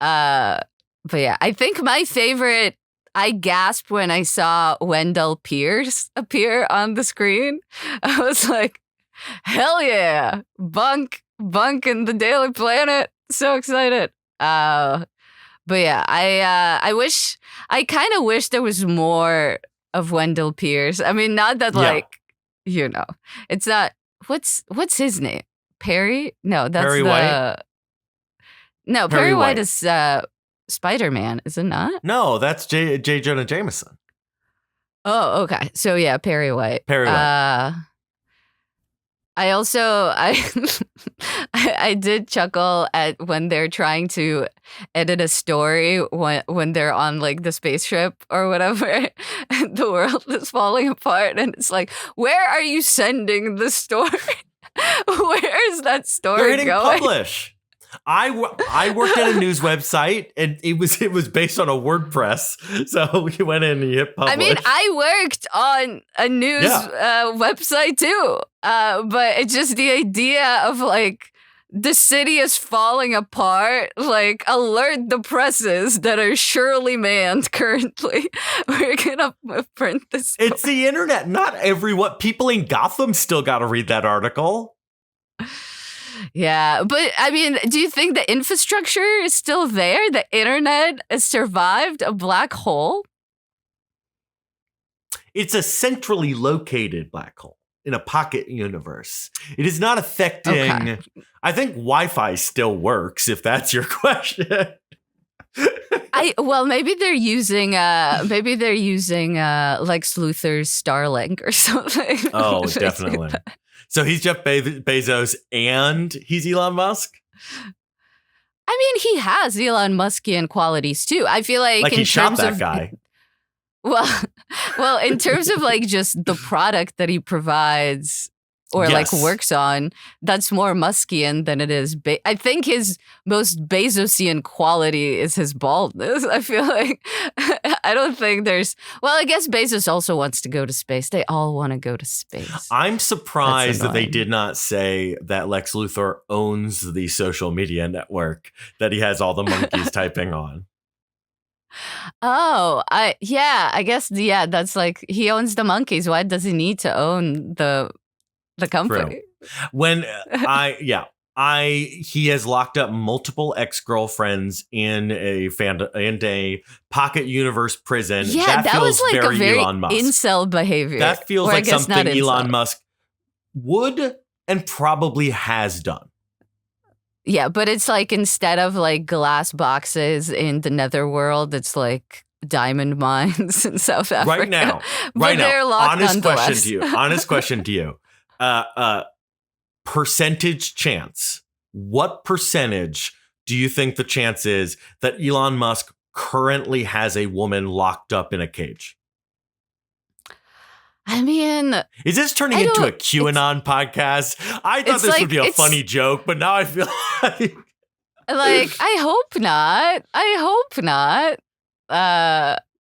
But yeah, I think my favorite, I gasped when I saw Wendell Pierce appear on the screen. I was like, hell yeah, Bunk in the Daily Planet. So excited. But yeah, I kind of wish there was more of Wendell Pierce. I mean, not that like, you know, it's not, what's his name? Perry? No, that's Perry White? No, Perry White is Spider-Man, is it not? No, that's J. Jonah Jameson. Oh, okay. So yeah, Perry White. I also I did chuckle at when they're trying to edit a story when they're on like the spaceship or whatever, and the world is falling apart, and it's like, where are you sending the story? Where is that story They're hitting going? publish. I worked at a news website, and it was based on a WordPress. So we went in and hit publish. I mean, I worked on a news website too, but it's just the idea of like the city is falling apart. Like, alert the presses that are surely manned currently. We're gonna print this story. It's the internet. Not everyone. People in Gotham still got to read that article. Yeah, but I mean, do you think the infrastructure is still there? The internet has survived a black hole? It's a centrally located black hole in a pocket universe. It is not affecting. Okay. I think Wi-Fi still works, if that's your question. Maybe they're using Lex Luthor's Starlink or something. Oh, definitely. So he's Jeff Bezos and he's Elon Musk? I mean, he has Elon Muskian qualities too. I feel like he shot that guy. Well, in terms of like just the product that he provides or like works on, that's more Muskian than it is. I think his most Bezosian quality is his baldness. I feel like I don't think there's. Well, I guess Bezos also wants to go to space. They all want to go to space. I'm surprised that they did not say that Lex Luthor owns the social media network that he has all the monkeys typing on. Oh, I guess that's like he owns the monkeys. Why does he need to own the company? True. When he has locked up multiple ex-girlfriends in a pocket universe prison. Yeah, that was like very a very Elon Musk. Incel behavior. That feels like something Elon Musk would and probably has done. Yeah, but it's like instead of like glass boxes in the netherworld, it's like diamond mines in South Africa. Right now. Honest question to you. Percentage chance. What percentage do you think the chance is that Elon Musk currently has a woman locked up in a cage? I mean, is this turning into a QAnon podcast? I thought this would be a funny joke, but now I feel like I hope not.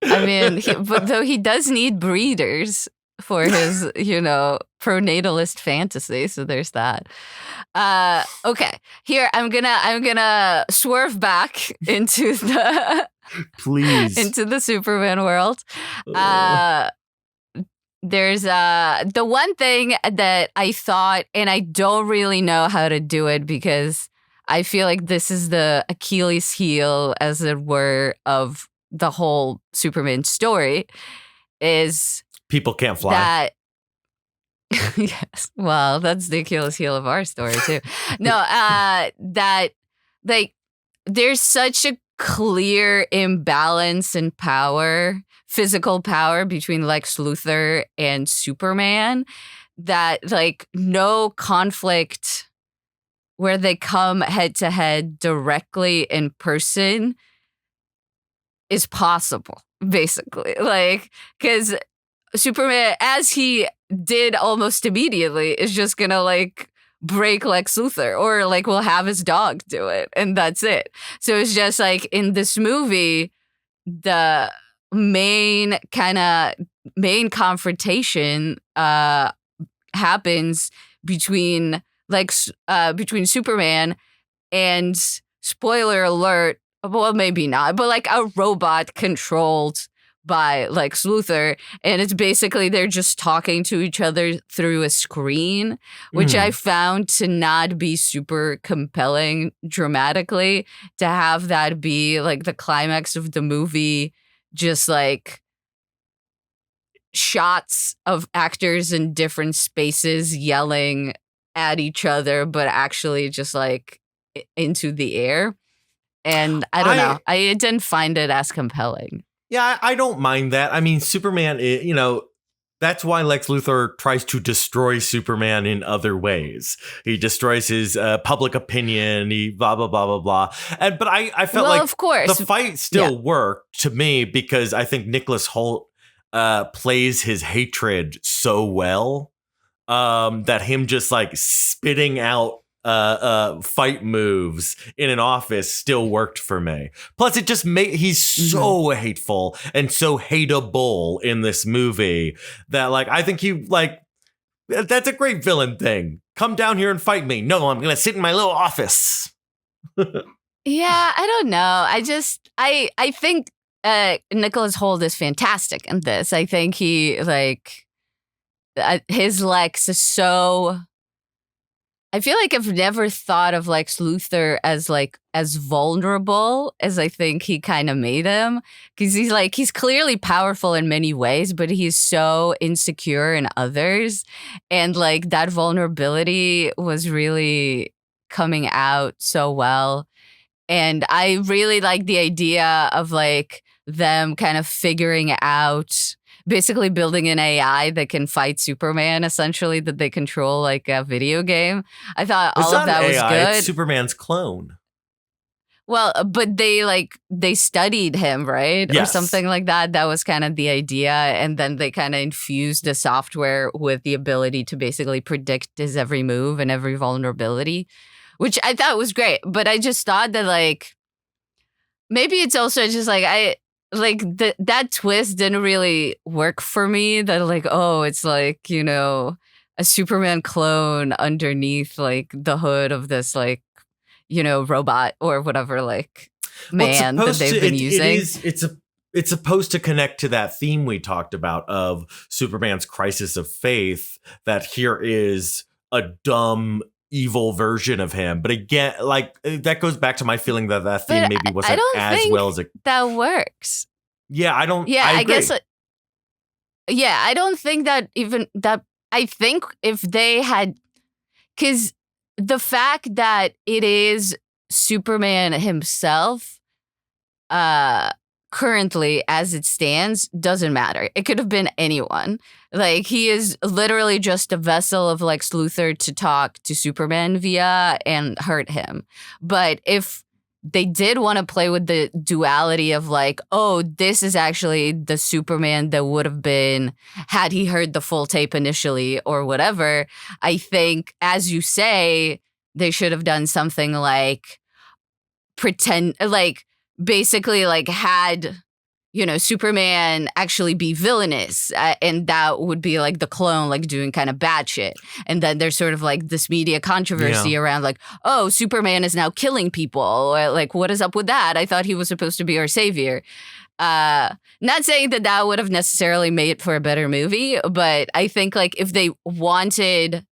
I mean, but though he does need breeders for his, pronatalist fantasy. So there's that. Okay, here I'm gonna swerve back into the please into the Superman world. There's the one thing that I thought, and I don't really know how to do it because I feel like this is the Achilles heel, as it were, of the whole Superman story, is people can't fly. That yes, well, that's the Achilles heel of our story too. No, that like there's such a clear imbalance in power, physical power between Lex Luthor and Superman, that like no conflict where they come head to head directly in person is possible, basically. Like, because Superman, as he did almost immediately, is just gonna like break Lex Luthor, or like will have his dog do it, and that's it. So it's just like in this movie, the main confrontation happens between between Superman and, spoiler alert, well, maybe not, but like a robot controlled by Lex Luthor, and it's basically they're just talking to each other through a screen, which I found to not be super compelling dramatically, to have that be like the climax of the movie, just like shots of actors in different spaces yelling at each other, but actually just like into the air. And I don't know. I didn't find it as compelling. Yeah, I don't mind that. I mean, Superman, that's why Lex Luthor tries to destroy Superman in other ways. He destroys his public opinion. He blah, blah, blah, blah, blah. But I felt like of course, the fight still worked to me because I think Nicholas Hoult plays his hatred so well that him just like spitting out fight moves in an office still worked for me. Plus, it just made he's so hateful and so hateable in this movie that like I think you like that's a great villain thing. Come down here and fight me. No, I'm gonna sit in my little office. Yeah, I don't know. I think Nicholas Hoult is fantastic in this. I think he like his Lex is so. I feel like I've never thought of Lex Luthor as vulnerable as I think he kind of made him, because he's clearly powerful in many ways, but he's so insecure in others, and like that vulnerability was really coming out so well. And I really like the idea of like them kind of figuring out, basically building an AI that can fight Superman, essentially, that they control like a video game. I thought all of that was good. It's Superman's clone. Well, but they studied him, right? Yes. Or something like that. That was kind of the idea. And then they kind of infused the software with the ability to basically predict his every move and every vulnerability, which I thought was great. But I just thought that like, maybe it's also just like that twist didn't really work for me. That like, oh, it's like, a Superman clone underneath like the hood of this like, robot or whatever, like man that they've been using. It's supposed to connect to that theme we talked about of Superman's crisis of faith, that here is a dumb, evil version of him. But again, like that goes back to my feeling that theme maybe wasn't as well as it. That works. Yeah, I don't. Yeah, I guess. I don't think that even that. I think if they had, because the fact that it is Superman himself, currently as it stands, doesn't matter. It could have been anyone. Like, he is literally just a vessel of Lex Luthor to talk to Superman via and hurt him. But if they did want to play with the duality of like, oh, this is actually the Superman that would have been had he heard the full tape initially or whatever, I think, as you say, they should have done something like pretend, like basically like had Superman actually be villainous, and that would be like the clone, like doing kind of bad shit. And then there's sort of like this media controversy around like, oh, Superman is now killing people. Like, what is up with that? I thought he was supposed to be our savior. Not saying that would have necessarily made for a better movie, but I think like if they wanted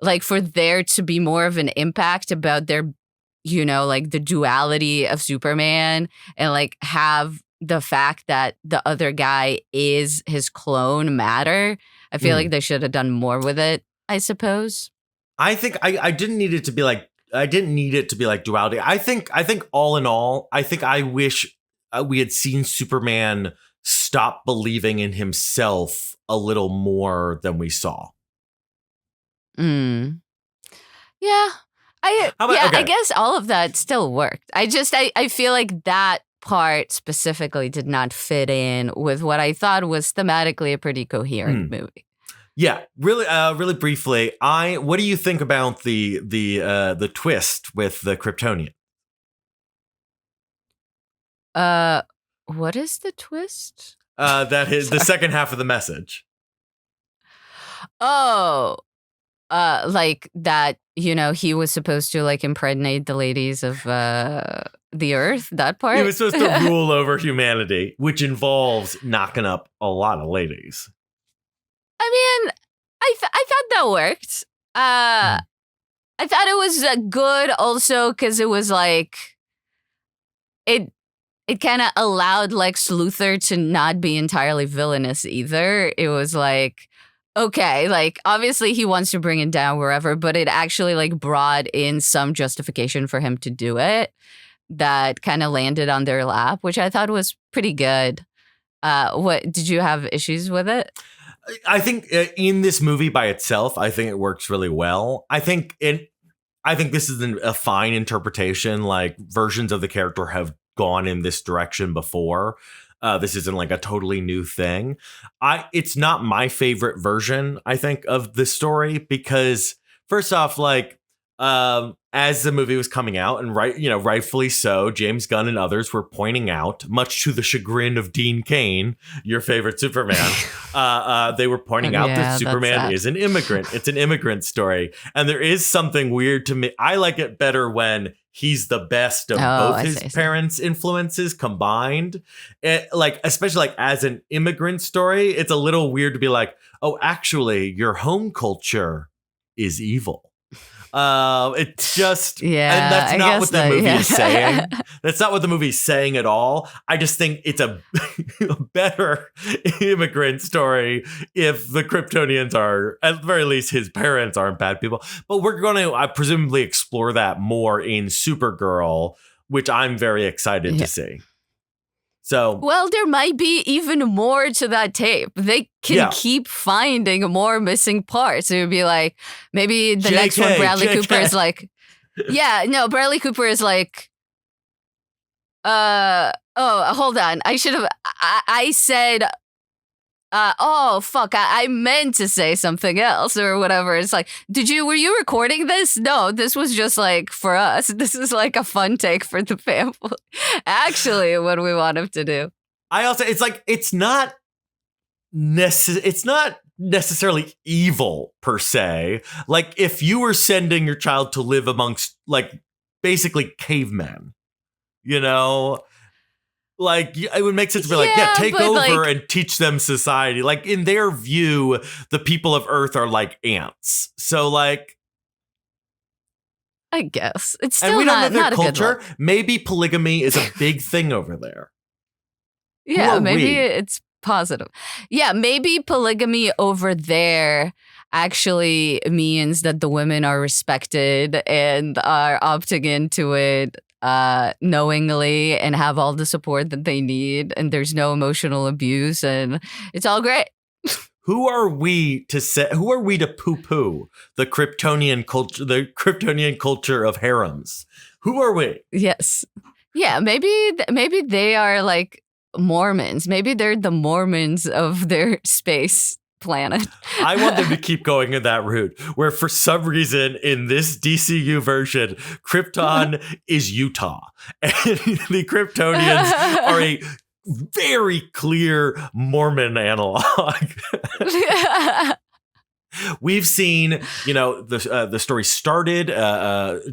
like for there to be more of an impact about their, like the duality of Superman and like have the fact that the other guy is his clone matter, I feel like they should have done more with it, I suppose. I think I didn't need it to be like duality. I think all in all, I think I wish we had seen Superman stop believing in himself a little more than we saw. Yeah. I guess all of that still worked. I feel like that part specifically did not fit in with what I thought was thematically a pretty coherent movie. Yeah, really briefly, what do you think about the twist with the Kryptonian? What is the twist? That is the second half of the message. Oh, like that, he was supposed to like impregnate the ladies of the earth, that part? He was supposed to rule over humanity, which involves knocking up a lot of ladies. I mean, I thought that worked. I thought it was good also because it was like, it kind of allowed Lex Luthor to not be entirely villainous either. It was like, okay, like obviously he wants to bring it down wherever, but it actually like brought in some justification for him to do it that kind of landed on their lap, which I thought was pretty good. What did you have issues with it? I think in this movie by itself, I think it works really well. I think this is a fine interpretation. Like versions of the character have gone in this direction before. This isn't like a totally new thing. It's not my favorite version, I think, of the story because first off, like as the movie was coming out, and rightfully so, James Gunn and others were pointing out, much to the chagrin of Dean Cain, your favorite Superman, they were pointing out that Superman is an immigrant. It's an immigrant story. And there is something weird to me. I like it better when he's the best of both his parents' influences combined. Especially like as an immigrant story, it's a little weird to be like, oh, actually, your home culture is evil. It's just, and that's not what the movie is saying. That's not what the movie is saying at all. I just think it's a better immigrant story if the Kryptonians are, at the very least, his parents aren't bad people. But we're going to presumably explore that more in Supergirl, which I'm very excited to see. So, well, there might be even more to that tape. They can keep finding more missing parts. It would be like, maybe the next one, Bradley Cooper is like, Bradley Cooper is like, hold on. I should have, I said, I meant to say something else or whatever. It's like, were you recording this? No, this was just like for us. This is like a fun take for the family. Actually, what we want him to do. I also, it's not necessarily evil per se. Like if you were sending your child to live amongst like basically cavemen, like it would make sense to be like, take over and teach them society. Like in their view, the people of Earth are like ants. So like, I guess it's still and we don't know not their culture. Maybe polygamy is a big thing over there. Yeah, maybe it's positive. Yeah, maybe polygamy over there actually means that the women are respected and are opting into it knowingly and have all the support that they need, and there's no emotional abuse, and it's all great. Who are we to poo-poo the Kryptonian culture of harems? Who are we? Yes. Yeah, maybe they are like Mormons. Maybe they're the Mormons of their space planet. I want them to keep going in that route where for some reason in this DCU version, Krypton is Utah and the Kryptonians are a very clear Mormon analog. We've seen, the story started,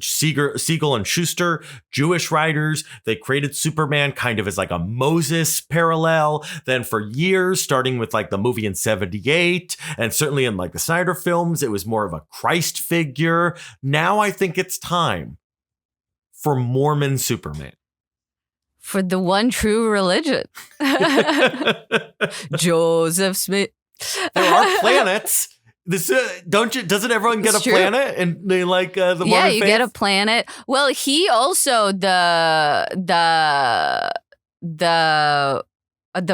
Siegel and Schuster, Jewish writers. They created Superman kind of as like a Moses parallel. Then for years, starting with like the movie in 78, and certainly in like the Snyder films, it was more of a Christ figure. Now I think it's time for Mormon Superman. For the one true religion. Joseph Smith. There are planets. Doesn't everyone get a planet? And they like the Mormon you faith? get a planet. Well, he also the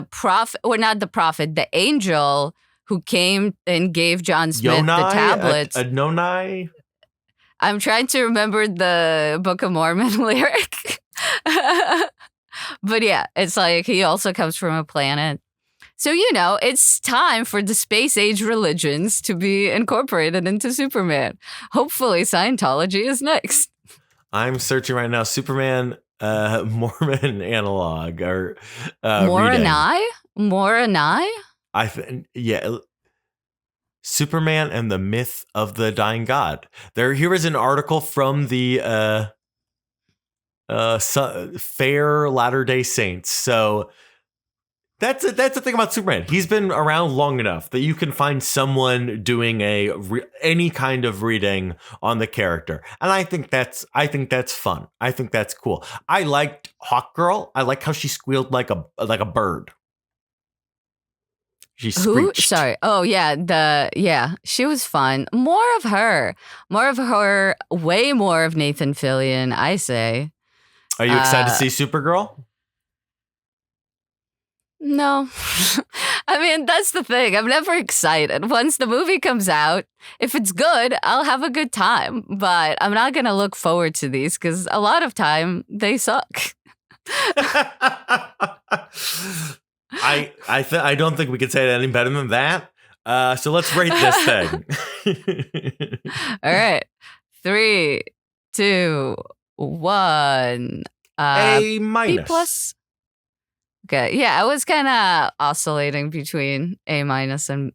prophet, or not the prophet, the angel who came and gave John Smith the tablets. Adonai. I'm trying to remember the Book of Mormon lyric. But yeah, it's like he also comes from a planet. So, it's time for the space age religions to be incorporated into Superman. Hopefully Scientology is next. I'm searching right now. Superman Mormon analog or Moronai? Superman and the Myth of the Dying God. Here is an article from the Fair Latter-day Saints. So that's the thing about Superman. He's been around long enough that you can find someone doing any kind of reading on the character, and I think that's fun. I think that's cool. I liked Hawkgirl. I like how she squealed like a bird. She screeched. Who? Sorry. Oh yeah, she was fun. More of her. Way more of Nathan Fillion, I say. Are you excited to see Supergirl? No. I mean, that's the thing. I'm never excited. Once the movie comes out, if it's good, I'll have a good time. But I'm not going to look forward to these because a lot of time they suck. I don't think we could say it any better than that. So let's rate this thing. All right. 3, 2, 1. A-. B+. Okay. Yeah, I was kind of oscillating between A- and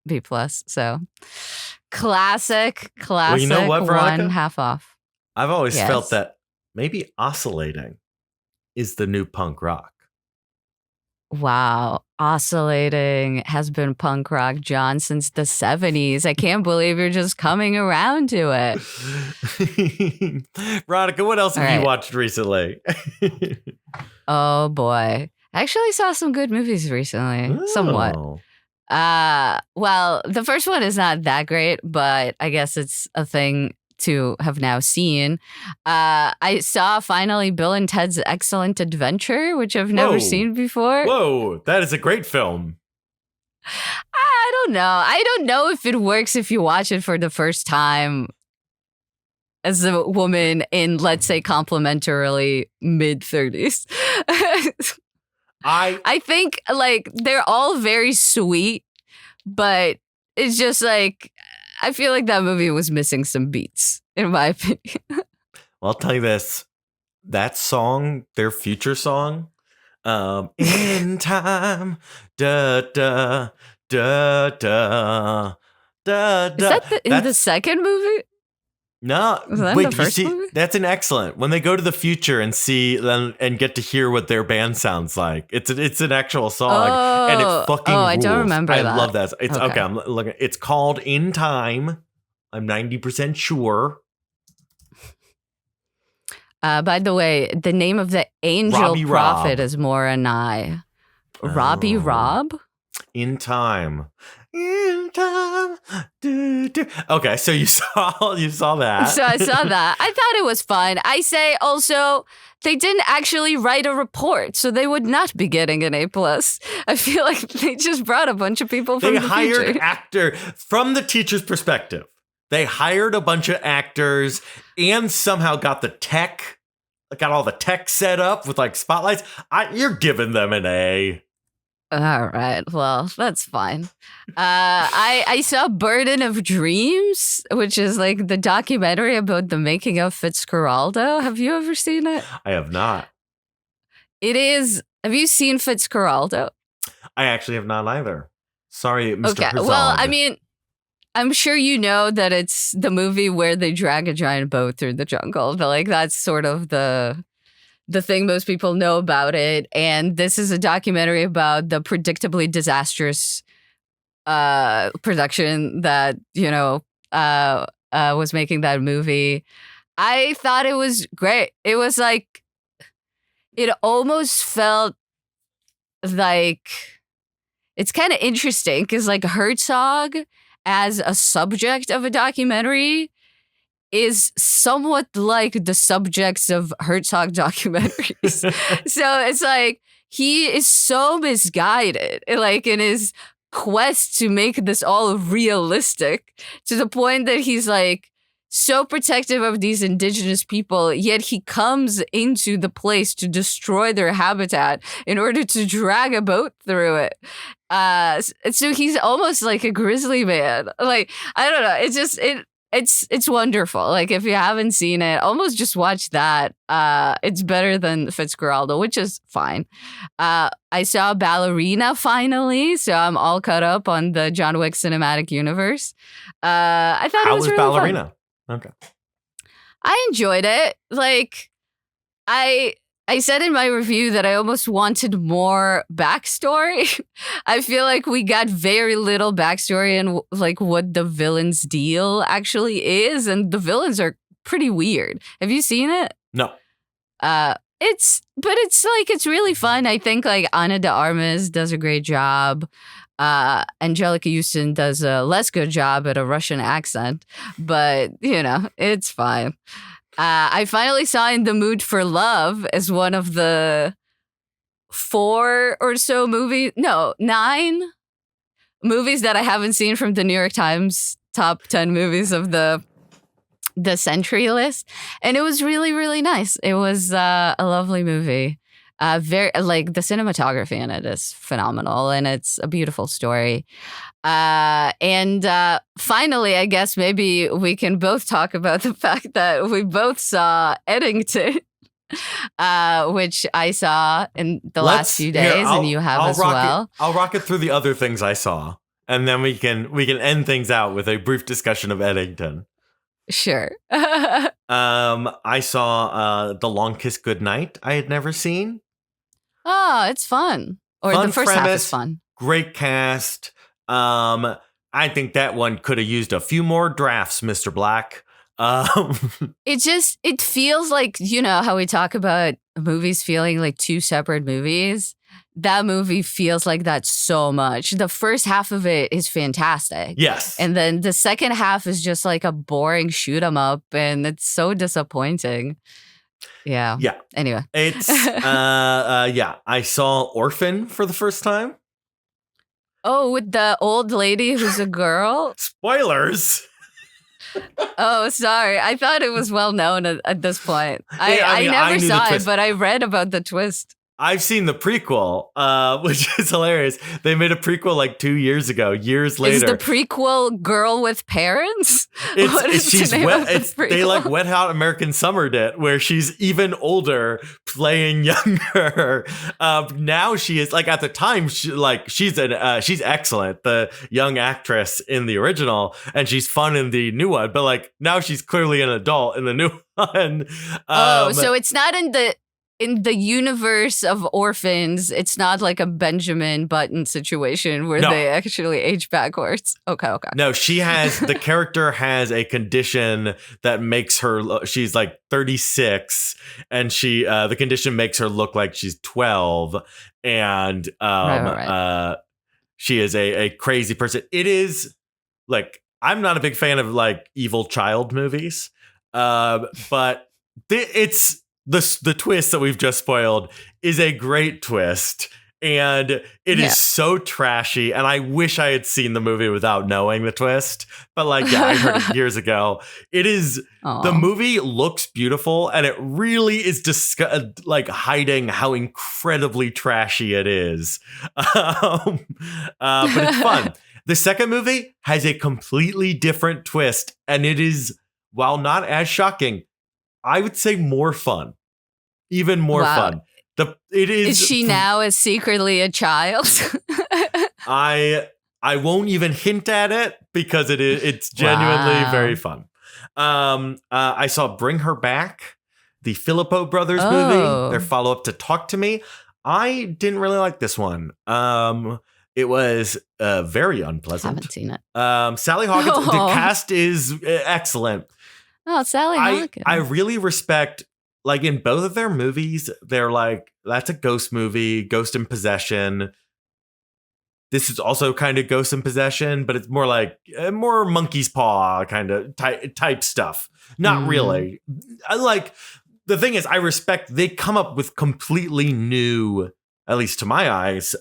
B+. So classic. Well, you know what, Veronica? 1 half off. I've always felt that maybe oscillating is the new punk rock. Wow. Oscillating has been punk rock, John, since the 70s. I can't believe you're just coming around to it. Veronica, what else have you watched recently? Oh, boy. I actually saw some good movies recently. Oh. Somewhat. Well, the first one is not that great, but I guess it's a thing to have now seen. I saw finally Bill and Ted's Excellent Adventure, which I've never seen before. Whoa, that is a great film. I don't know if it works if you watch it for the first time as a woman in, let's say, complimentarily mid-30s. I think like they're all very sweet, but it's just like I feel like that movie was missing some beats, in my opinion. Well, I'll tell you this. That song, their future song, in time, da, da, da, da, da, da. Is that in the second movie? No, wait, the first movie? That's an excellent. When they go to the future and see and get to hear what their band sounds like, it's an actual song, and it fucking rules. I don't remember that. I love that. It's okay. I'm looking. It's called In Time. I'm 90% sure. By the way, the name of the angel Robbie prophet Rob. is Moronai. Robbie Rob? In Time. In time. Do, do. Okay, so you saw that. So I saw that. I thought it was fun. I say also they didn't actually write a report, so they would not be getting an A+. I feel like they just brought a bunch of people from the future. They hired actor from the teacher's perspective. They hired a bunch of actors and somehow got all the tech set up with like spotlights. You're giving them an A. All right. Well, that's fine. I saw Burden of Dreams, which is like the documentary about the making of Fitzcarraldo. Have you ever seen it? I have not. It is Have you seen Fitzcarraldo? I actually have not either. Sorry, Mr. Okay. Herzog. Well, I mean, I'm sure you know that it's the movie where they drag a giant boat through the jungle. But like that's sort of the thing most people know about it. And this is a documentary about the predictably disastrous production that, was making that movie. I thought it was great. It was like, it almost felt like, it's kind of interesting because like Herzog as a subject of a documentary is somewhat like the subjects of Herzog documentaries. So it's like he is so misguided, like in his quest to make this all realistic, to the point that he's like so protective of these indigenous people, yet he comes into the place to destroy their habitat in order to drag a boat through it. So he's almost like a grizzly man. Like, I don't know. It's just, it's wonderful. Like, if you haven't seen it, almost just watch that. It's better than Fitzcarraldo, which is fine. I saw Ballerina finally, so I'm all caught up on the John Wick cinematic universe. I thought it was really Ballerina? Fun. Okay. I enjoyed it. Like, I said in my review that I almost wanted more backstory. I feel like we got very little backstory and like what the villain's deal actually is, and the villains are pretty weird. Have you seen it? No. It's really fun. I think like Ana de Armas does a great job. Angelica Houston does a less good job at a Russian accent, but it's fine. I finally saw In the Mood for Love as one of the 9 movies that I haven't seen from the New York Times top 10 movies of the century list. And it was really, really nice. It was a lovely movie. Very like the cinematography in it is phenomenal, and it's a beautiful story. And finally, I guess maybe we can both talk about the fact that we both saw Eddington, which I saw in the last few days, and you have as well. I'll rock it through the other things I saw, and then we can end things out with a brief discussion of Eddington. Sure. I saw The Long Kiss Goodnight. I had never seen. Oh, it's fun. Or fun the first premise, half is fun. Great cast. I think that one could have used a few more drafts, Mr. Black. It feels like, how we talk about movies feeling like two separate movies. That movie feels like that so much. The first half of it is fantastic. Yes. And then the second half is just like a boring shoot 'em up, and it's so disappointing. Yeah. Yeah. Anyway. It's I saw Orphan for the first time. Oh, with the old lady who's a girl? Spoilers. Oh, sorry. I thought it was well known at this point. I never saw it, but I read about the twist. I've seen the prequel, which is hilarious. They made a prequel like 2 years ago, years later. Is the prequel Girl with Parents? They like Wet Hot American Summered it, where she's even older, playing younger. Now she is like, at the time, she's excellent, the young actress in the original, and she's fun in the new one. But like now she's clearly an adult in the new one. So it's not in the universe of Orphans, it's not like a Benjamin Button situation where they actually age backwards. Okay. No, the character has a condition that makes her, she's like 36, and the condition makes her look like she's 12, and right. She is a crazy person. It is like, I'm not a big fan of like evil child movies, but it's, the twist that we've just spoiled is a great twist, and it is so trashy, and I wish I had seen the movie without knowing the twist, but like, I heard it years ago. It is, the movie looks beautiful, and it really is like hiding how incredibly trashy it is. But it's fun. The second movie has a completely different twist, and it is, while not as shocking, I would say more fun. Even more fun. It is. Is she now secretly a child? I won't even hint at it because it's genuinely very fun. I saw Bring Her Back, the Filippo brothers movie, their follow-up to Talk to Me. I didn't really like this one. It was very unpleasant. Haven't seen it. Sally Hawkins, the cast is excellent. Oh, Sally Hawkins. I really respect, like, in both of their movies, they're like, that's a ghost movie, Ghost in Possession. This is also kind of Ghost in Possession, but it's more like more monkey's paw kind of type stuff. Not really. The thing is, I respect they come up with completely new, at least to my eyes,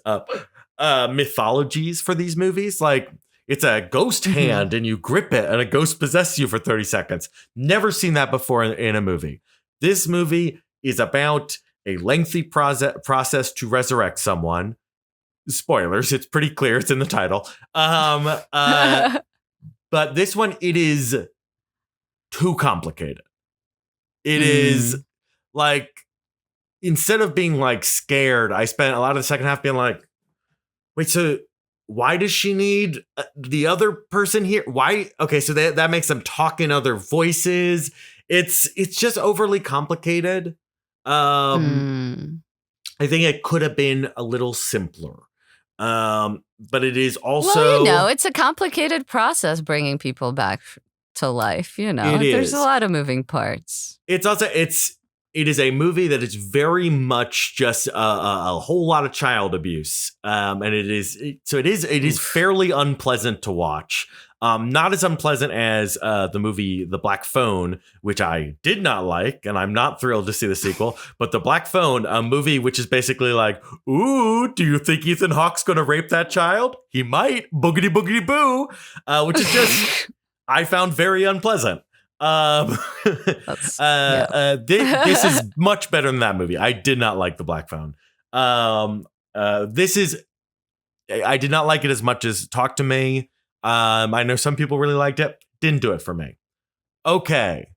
mythologies for these movies. Like, it's a ghost hand and you grip it and a ghost possesses you for 30 seconds. Never seen that before in a movie. This movie is about a lengthy process to resurrect someone. Spoilers, it's pretty clear, it's in the title. But this one, it is too complicated. It is like, instead of being like scared, I spent a lot of the second half being like, wait, so why does she need the other person here? Why? Okay, so that makes them talk in other voices. It's just overly complicated. I think it could have been a little simpler. But it is also, well, it's a complicated process bringing people back to life. There's a lot of moving parts. It is a movie that is very much just a whole lot of child abuse. And it is fairly unpleasant to watch. Not as unpleasant as the movie The Black Phone, which I did not like, and I'm not thrilled to see the sequel. But The Black Phone, a movie which is basically like, ooh, do you think Ethan Hawke's going to rape that child? He might, boogity boogity boo, which is just, I found very unpleasant. This is much better than that movie. I did not like The Black Phone. I did not like it as much as Talk to Me. I know some people really liked it. Didn't do it for me. Okay.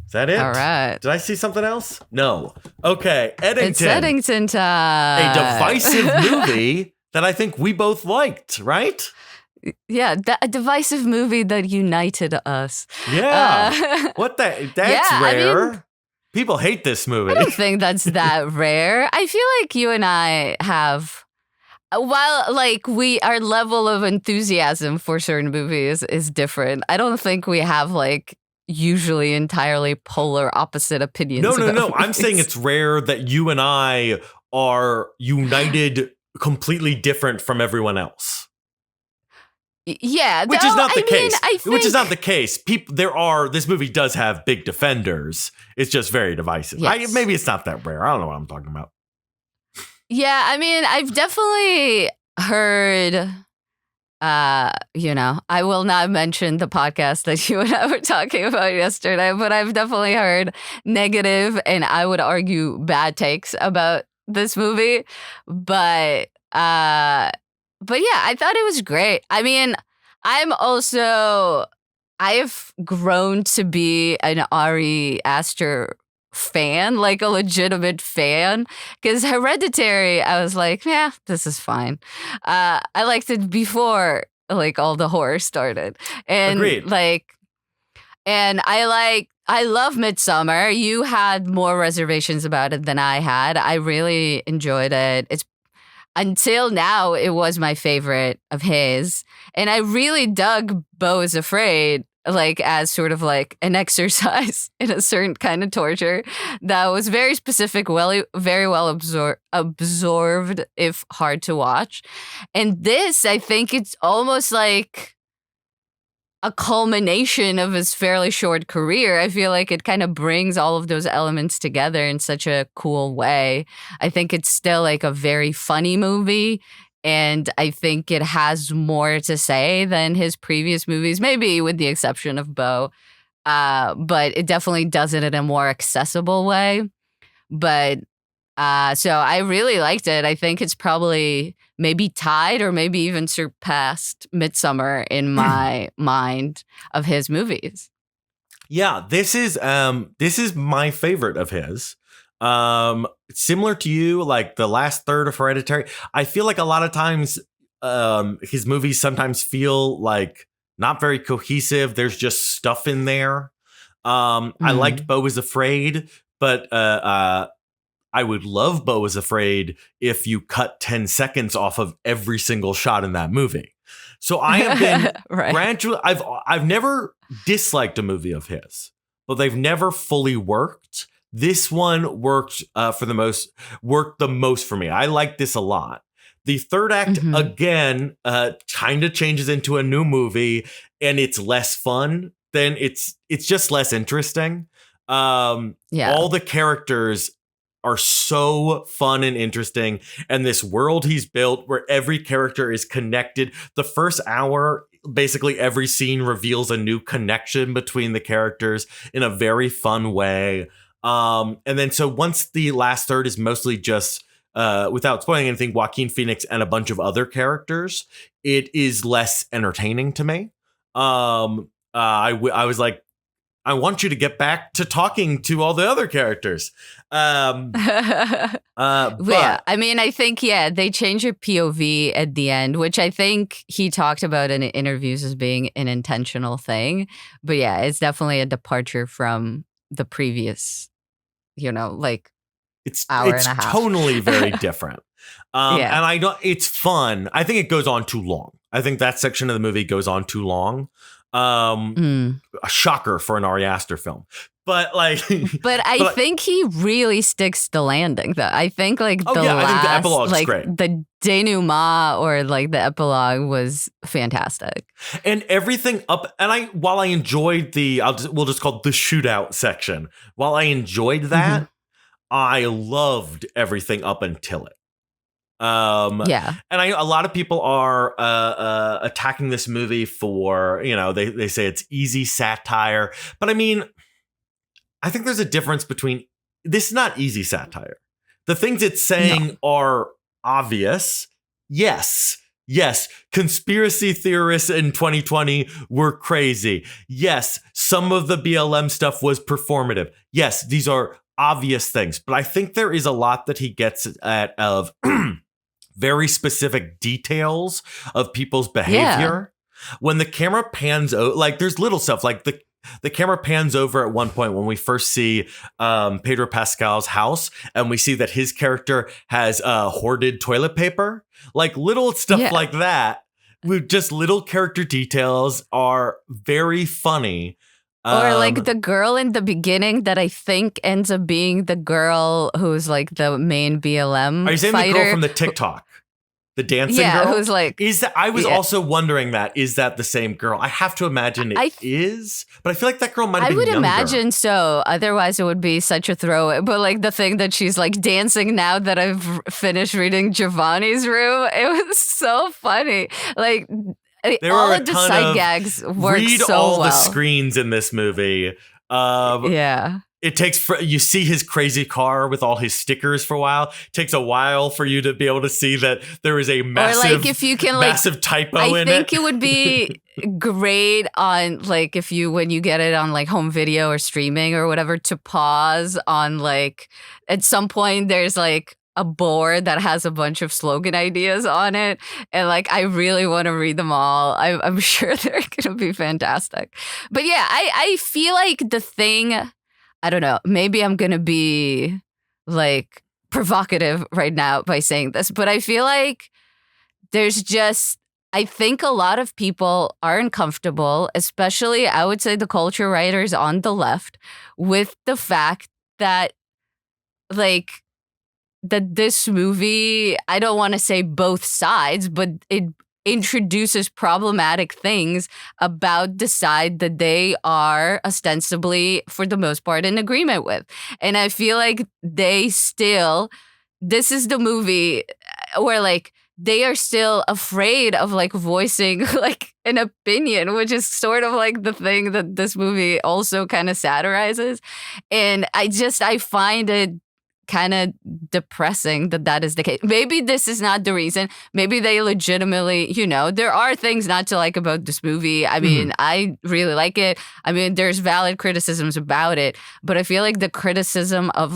Is that it? All right. Did I see something else? No. Okay. Eddington. It's Eddington time. A divisive movie that I think we both liked, right? Yeah, a divisive movie that united us. Yeah. That's rare. People hate this movie. I don't think that's that rare. I feel like you and I have, while like our level of enthusiasm for certain movies is different, I don't think we have like usually entirely polar opposite opinions. No. movies. I'm saying it's rare that you and I are united completely different from everyone else. Yeah, which is not the case. Which is not the case. This movie does have big defenders. It's just very divisive. Yes. Maybe it's not that rare. I don't know what I'm talking about. Yeah, I mean, I've definitely heard, I will not mention the podcast that you and I were talking about yesterday, but I've definitely heard negative and I would argue bad takes about this movie. But yeah, I thought it was great. I mean, I've grown to be an Ari Aster fan, like a legitimate fan, because Hereditary, I was like, yeah, this is fine. I liked it before like all the horror started. And agreed. And I love Midsommar. You had more reservations about it than I had. I really enjoyed it. Until now, it was my favorite of his. And I really dug Beau is Afraid, like as sort of like an exercise in a certain kind of torture that was very specific, very well absorbed, if hard to watch. And this, I think it's almost like a culmination of his fairly short career. I feel like it kind of brings all of those elements together in such a cool way. I think it's still like a very funny movie, and I think it has more to say than his previous movies, maybe with the exception of Beau. But it definitely does it in a more accessible way. But so I really liked it. I think it's probably maybe tied or maybe even surpassed Midsommar in my mind of his movies. Yeah, this is my favorite of his. similar to you, like the last third of Hereditary, I feel like a lot of times his movies sometimes feel like not very cohesive. There's just stuff in there. I liked Beau is Afraid, but I would love Beau is Afraid if you cut 10 seconds off of every single shot in that movie. So I have been gradually, I've never disliked a movie of his, but they've never fully worked. This one worked the most for me. I like this a lot. The third act, again, kind of changes into a new movie, and it's less fun. Then it's just less interesting. All the characters are so fun and interesting, and this world he's built where every character is connected. The first hour, basically every scene reveals a new connection between the characters in a very fun way. And then so once the last third is mostly just without spoiling anything, Joaquin Phoenix and a bunch of other characters, it is less entertaining to me. I was like, I want you to get back to talking to all the other characters. I mean, I think, they change your POV at the end, which I think he talked about in interviews as being an intentional thing. But yeah, it's definitely a departure from the previous, like hour and a half. It's tonally very different. And it's fun. I think it goes on too long. I think that section of the movie goes on too long. A shocker for an Ari Aster film. But I think he really sticks the landing, though. I think I think the epilogue's great. The denouement or the epilogue was fantastic. And everything up, and while I enjoyed we'll just call it the shootout section. While I enjoyed that, I loved everything up until it. And a lot of people are attacking this movie for, they say it's easy satire, but I mean, I think there's a difference between, this is not easy satire. The things it's saying are obvious. Yes, conspiracy theorists in 2020 were crazy. Yes, some of the BLM stuff was performative. Yes, these are obvious things, but I think there is a lot that he gets at of very specific details of people's behavior. When the camera pans over, there's little stuff the camera pans over at one point when we first see Pedro Pascal's house, and we see that his character has hoarded toilet paper. Little stuff like that, with just little character details, are very funny. Or the girl in the beginning that I think ends up being the girl who's the main BLM. Are you saying fighter? The girl from the TikTok? The dancing girl? Who's is that? I was also wondering that. Is that the same girl? I have to imagine it is, but I feel like that girl might have been younger. I would imagine so. Otherwise, it would be such a throwaway. But the thing that she's dancing now that I've finished reading Giovanni's Room, it was so funny. There all are of the side gags work read so all well. The screens in this movie. It takes you see his crazy car with all his stickers for a while. It takes a while for you to be able to see that there is a massive, if you can, massive typo in it. I think it would be great on when you get it on home video or streaming or whatever, to pause on at some point there's a board that has a bunch of slogan ideas on it, and I really want to read them all. I'm sure they're gonna be fantastic. But I feel the thing, I don't know, maybe I'm gonna be provocative right now by saying this, but I feel there's just, I think a lot of people are uncomfortable, especially I would say the culture writers on the left, with the fact that that this movie, I don't want to say both sides, but it introduces problematic things about the side that they are ostensibly, for the most part, in agreement with. And I feel this is the movie where they are still afraid of voicing an opinion, which is sort of the thing that this movie also kind of satirizes. And I find it kind of depressing that is the case. Maybe this is not the reason. Maybe they legitimately, there are things not to like about this movie. I mean, I really like it. I mean, there's valid criticisms about it, but I feel the criticism of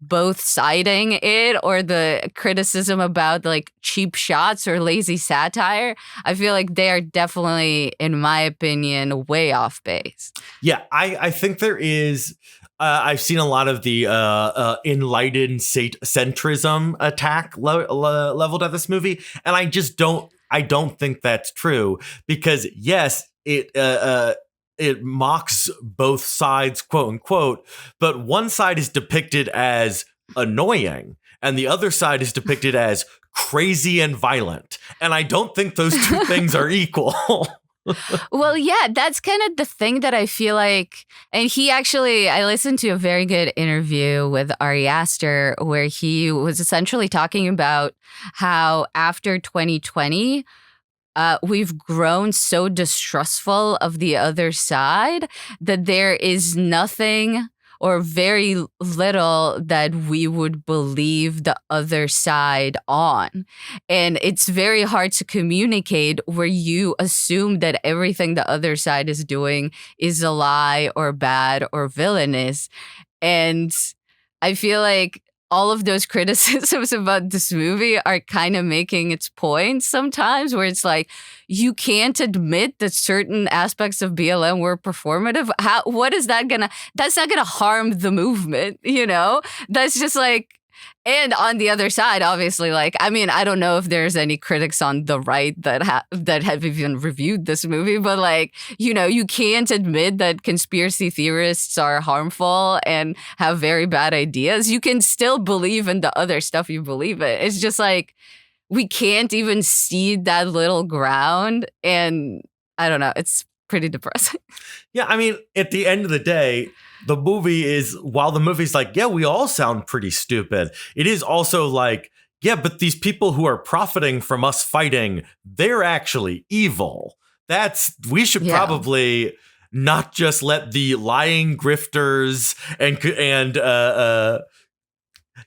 both siding it or the criticism about like cheap shots or lazy satire, I feel like they are definitely, in my opinion, way off base. Yeah, I think there is. I've seen a lot of the enlightened centrism attack leveled at this movie, and I just don't. I don't think that's true because yes, it mocks both sides, quote unquote, but one side is depicted as annoying and the other side is depicted as crazy and violent. And I don't think those two things are equal. Well, yeah, that's kind of the thing that I feel like. And I listened to a very good interview with Ari Aster where he was essentially talking about how after 2020, we've grown so distrustful of the other side that there is nothing or very little that we would believe the other side on. And it's very hard to communicate where you assume that everything the other side is doing is a lie or bad or villainous. And I feel like all of those criticisms about this movie are kind of making its point sometimes where it's like, you can't admit that certain aspects of BLM were performative. What is that that's not gonna harm the movement, you know? That's just like, and on the other side, obviously, like, I mean, I don't know if there's any critics on the right that have even reviewed this movie, but like, you know, you can't admit that conspiracy theorists are harmful and have very bad ideas. You can still believe in the other stuff you believe in. It's just like, we can't even see that little ground. And I don't know, it's pretty depressing. Yeah, I mean, at the end of the day, the movie is, while the movie's like, yeah, we all sound pretty stupid, it is also like, yeah, but these people who are profiting from us fighting, they're actually evil. We should probably not just let the lying grifters and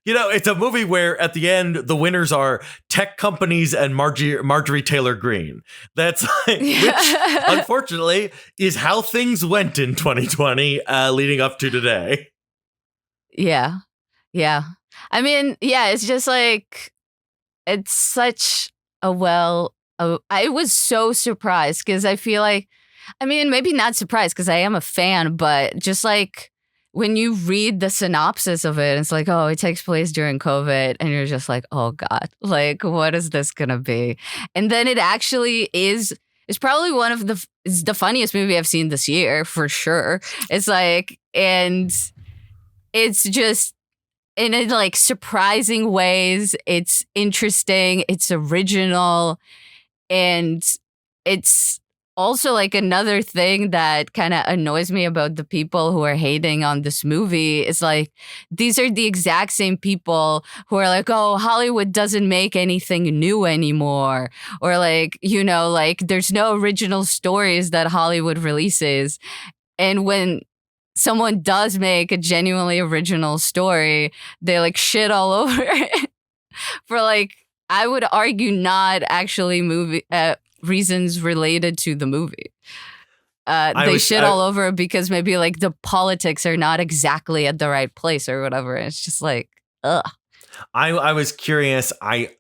you know, it's a movie where at the end, the winners are tech companies and Marjorie Taylor Greene. That's like, which unfortunately is how things went in 2020 leading up to today. Yeah. Yeah. I mean, yeah, it's just like, it's such I was so surprised because I feel like, I mean, maybe not surprised because I am a fan, but just like, when you read the synopsis of it, it's like, oh, it takes place during COVID. And you're just like, oh, God, like, what is this going to be? And then it actually is. It's probably one of it's the funniest movie I've seen this year, for sure. It's like, and it's just in like surprising ways. It's interesting. It's original. And it's also, like, another thing that kind of annoys me about the people who are hating on this movie is like, these are the exact same people who are like, oh, Hollywood doesn't make anything new anymore. Or like, you know, like there's no original stories that Hollywood releases. And when someone does make a genuinely original story, they like shit all over it for like, I would argue not actually reasons related to the movie. They shit all over it because maybe like the politics are not exactly at the right place or whatever. It's just like, ugh. I was curious. It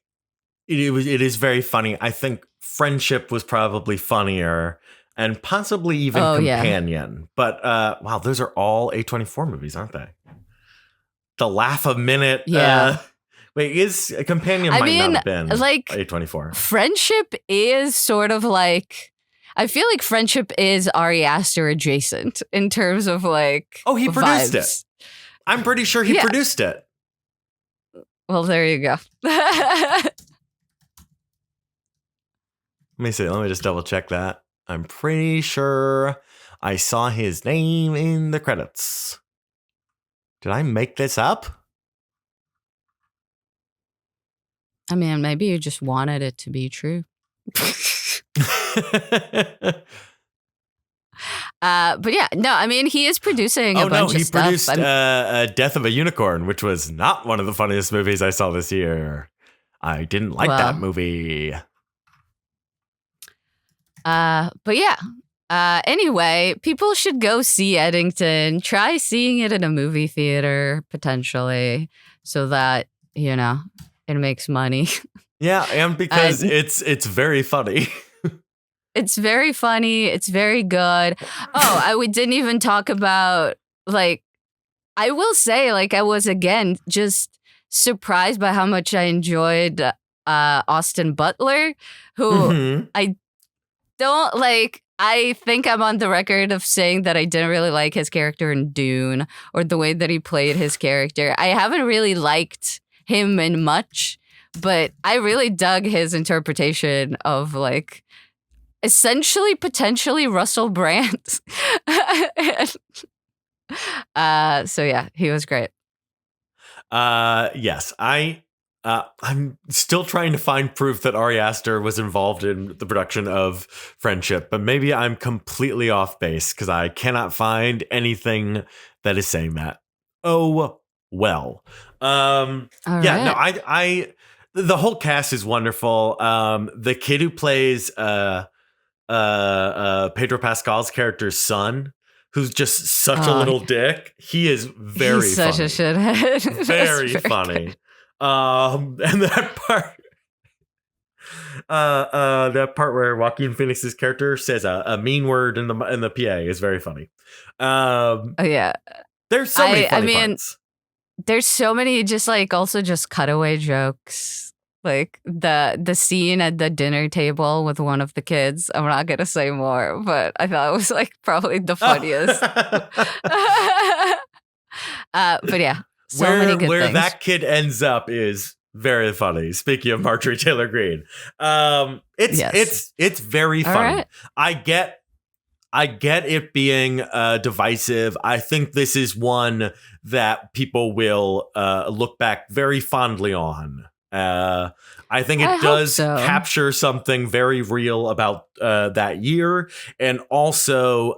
is very funny. I think Friendship was probably funnier and possibly even Companion. Yeah. But wow, those are all A24 movies, aren't they? The Laugh a Minute. Yeah. Wait, is a Companion not have been like A24? Friendship is sort of like, I feel like Friendship is Ari Aster adjacent in terms of like, oh, he produced it. I'm pretty sure he produced it. Well, there you go. Let me see. Let me just double check that. I'm pretty sure I saw his name in the credits. Did I make this up? I mean, maybe you just wanted it to be true. But yeah, no, I mean, he is producing a bunch of stuff. He produced Death of a Unicorn, which was not one of the funniest movies I saw this year. I didn't like that movie. But yeah, Anyway, people should go see Eddington. Try seeing it in a movie theater, potentially, so that, it makes money. Yeah, and because it's very funny. It's very funny. It's very good. Oh, we didn't even talk about, I will say, I was, again, just surprised by how much I enjoyed Austin Butler, who I don't like. I think I'm on the record of saying that I didn't really like his character in Dune or the way that he played his character. I haven't really liked him in much, but I really dug his interpretation of, essentially, potentially Russell Brand. So yeah, he was great. Yes, I'm still trying to find proof that Ari Aster was involved in the production of Friendship, but maybe I'm completely off base because I cannot find anything that is saying that. Oh well. Yeah, right. no, I the whole cast is wonderful. The kid who plays Pedro Pascal's character's son, who's just such a little dick. He is very he's funny. Such a shithead. Very funny. Good. And that part where Joaquin Phoenix's character says a mean word in the PA is very funny. Yeah. There's so many funny parts. There's so many just also just cutaway jokes. Like the scene at the dinner table with one of the kids. I'm not gonna say more, but I thought it was probably the funniest. But yeah, many good where things. That kid ends up is very funny. Speaking of Marjorie Taylor Greene, it's very funny. Right. I get it being divisive. I think this is one that people will look back very fondly on. I think it does capture something very real about that year, and also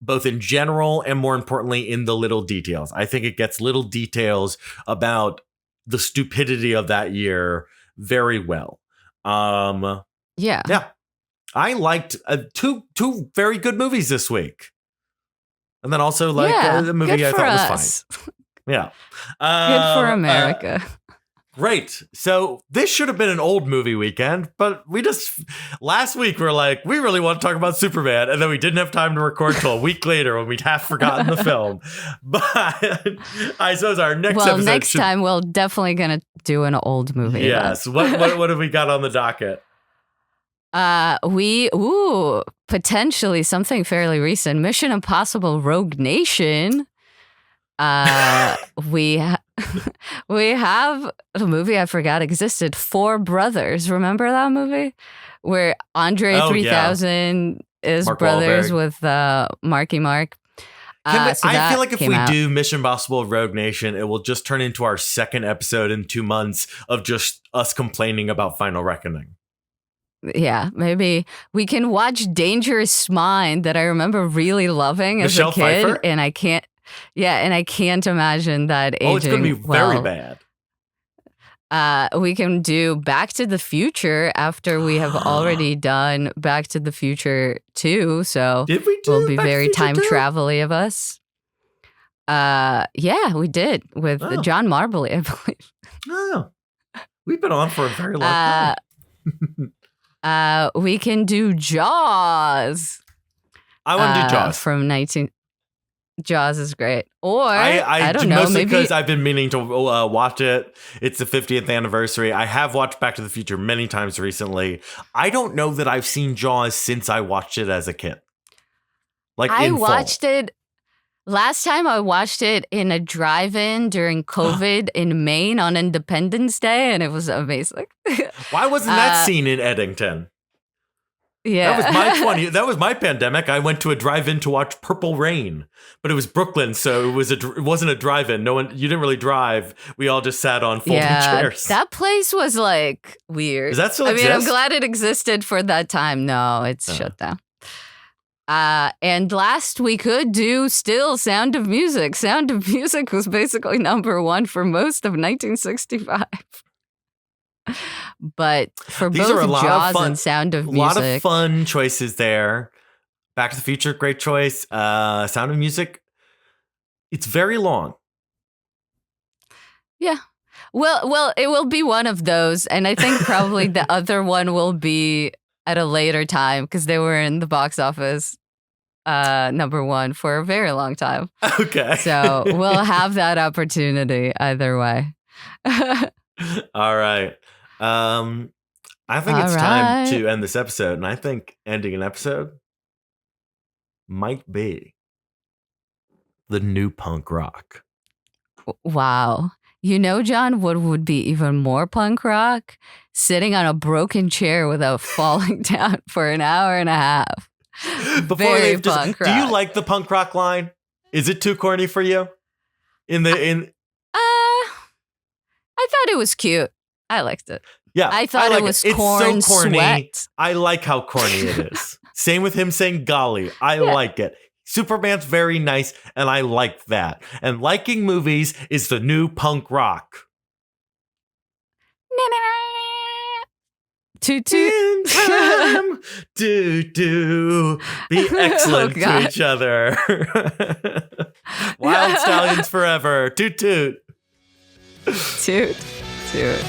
both in general and more importantly in the little details. I think it gets little details about the stupidity of that year very well. Yeah. I liked two very good movies this week, and then also the movie I thought was fine. Yeah, good for America. Great. So this should have been an old movie weekend, but last week we're we really want to talk about Superman, and then we didn't have time to record till a week later when we'd half forgotten the film. But I suppose our next episode. Well, next time we're definitely gonna do an old movie. Yes. What have we got on the docket? Potentially something fairly recent. Mission Impossible: Rogue Nation. We have a movie I forgot existed. Four Brothers. Remember that movie where Andre 3000 is Mark brothers Wahlberg. With Marky Mark. I feel like if we do Mission Impossible: Rogue Nation, it will just turn into our second episode in 2 months of just us complaining about Final Reckoning. Yeah, maybe we can watch Dangerous Mind that I remember really loving as Michelle a kid, Pfeiffer? and I can't imagine that aging. Oh, it's going to be very bad. We can do Back to the Future after we have already done Back to the Future 2, so we'll be very time travel-y of us. Yeah, we did with John Marbley, I believe. Oh, we've been on for a very long time. We can do Jaws. I want to do Jaws from 19. Jaws is great. Or I don't know, mostly maybe because I've been meaning to watch it. It's the 50th anniversary. I have watched Back to the Future many times recently. I don't know that I've seen Jaws since I watched it as a kid. I watched it last time. I watched it in a drive-in during COVID in Maine on Independence Day, and it was amazing. Why wasn't that scene in Eddington? Yeah, that was my pandemic. I went to a drive-in to watch Purple Rain, but it was Brooklyn, so it wasn't a drive-in. You didn't really drive. We all just sat on folding chairs. That place was weird. Does that still exist? I'm glad it existed for that time. No, it's shut down. And last we could do still Sound of Music. Sound of Music was basically number one for most of 1965. But for both Jaws and Sound of Music, a lot of fun choices there. Back to the Future, great choice. Sound of Music, it's very long. Yeah. Well, it will be one of those, and I think probably the other one will be at a later time because they were in the box office number one for a very long time. Okay. So we'll have that opportunity either way. All right. I think it's time to end this episode, and I think ending an episode might be the new punk rock. Wow. You know, John, what would be even more punk rock? Sitting on a broken chair without falling down for an hour and a half. Very punk rock. Do you like the punk rock line? Is it too corny for you? I thought it was cute. I liked it. Yeah, I thought it was corn so corny. Sweat. I like how corny it is. Same with him saying golly. I like it. Superman's very nice, and I like that. And liking movies is the new punk rock. Toot toot. In time, do be excellent to each other. Wild Stallions forever. Toot toot. Toot toot.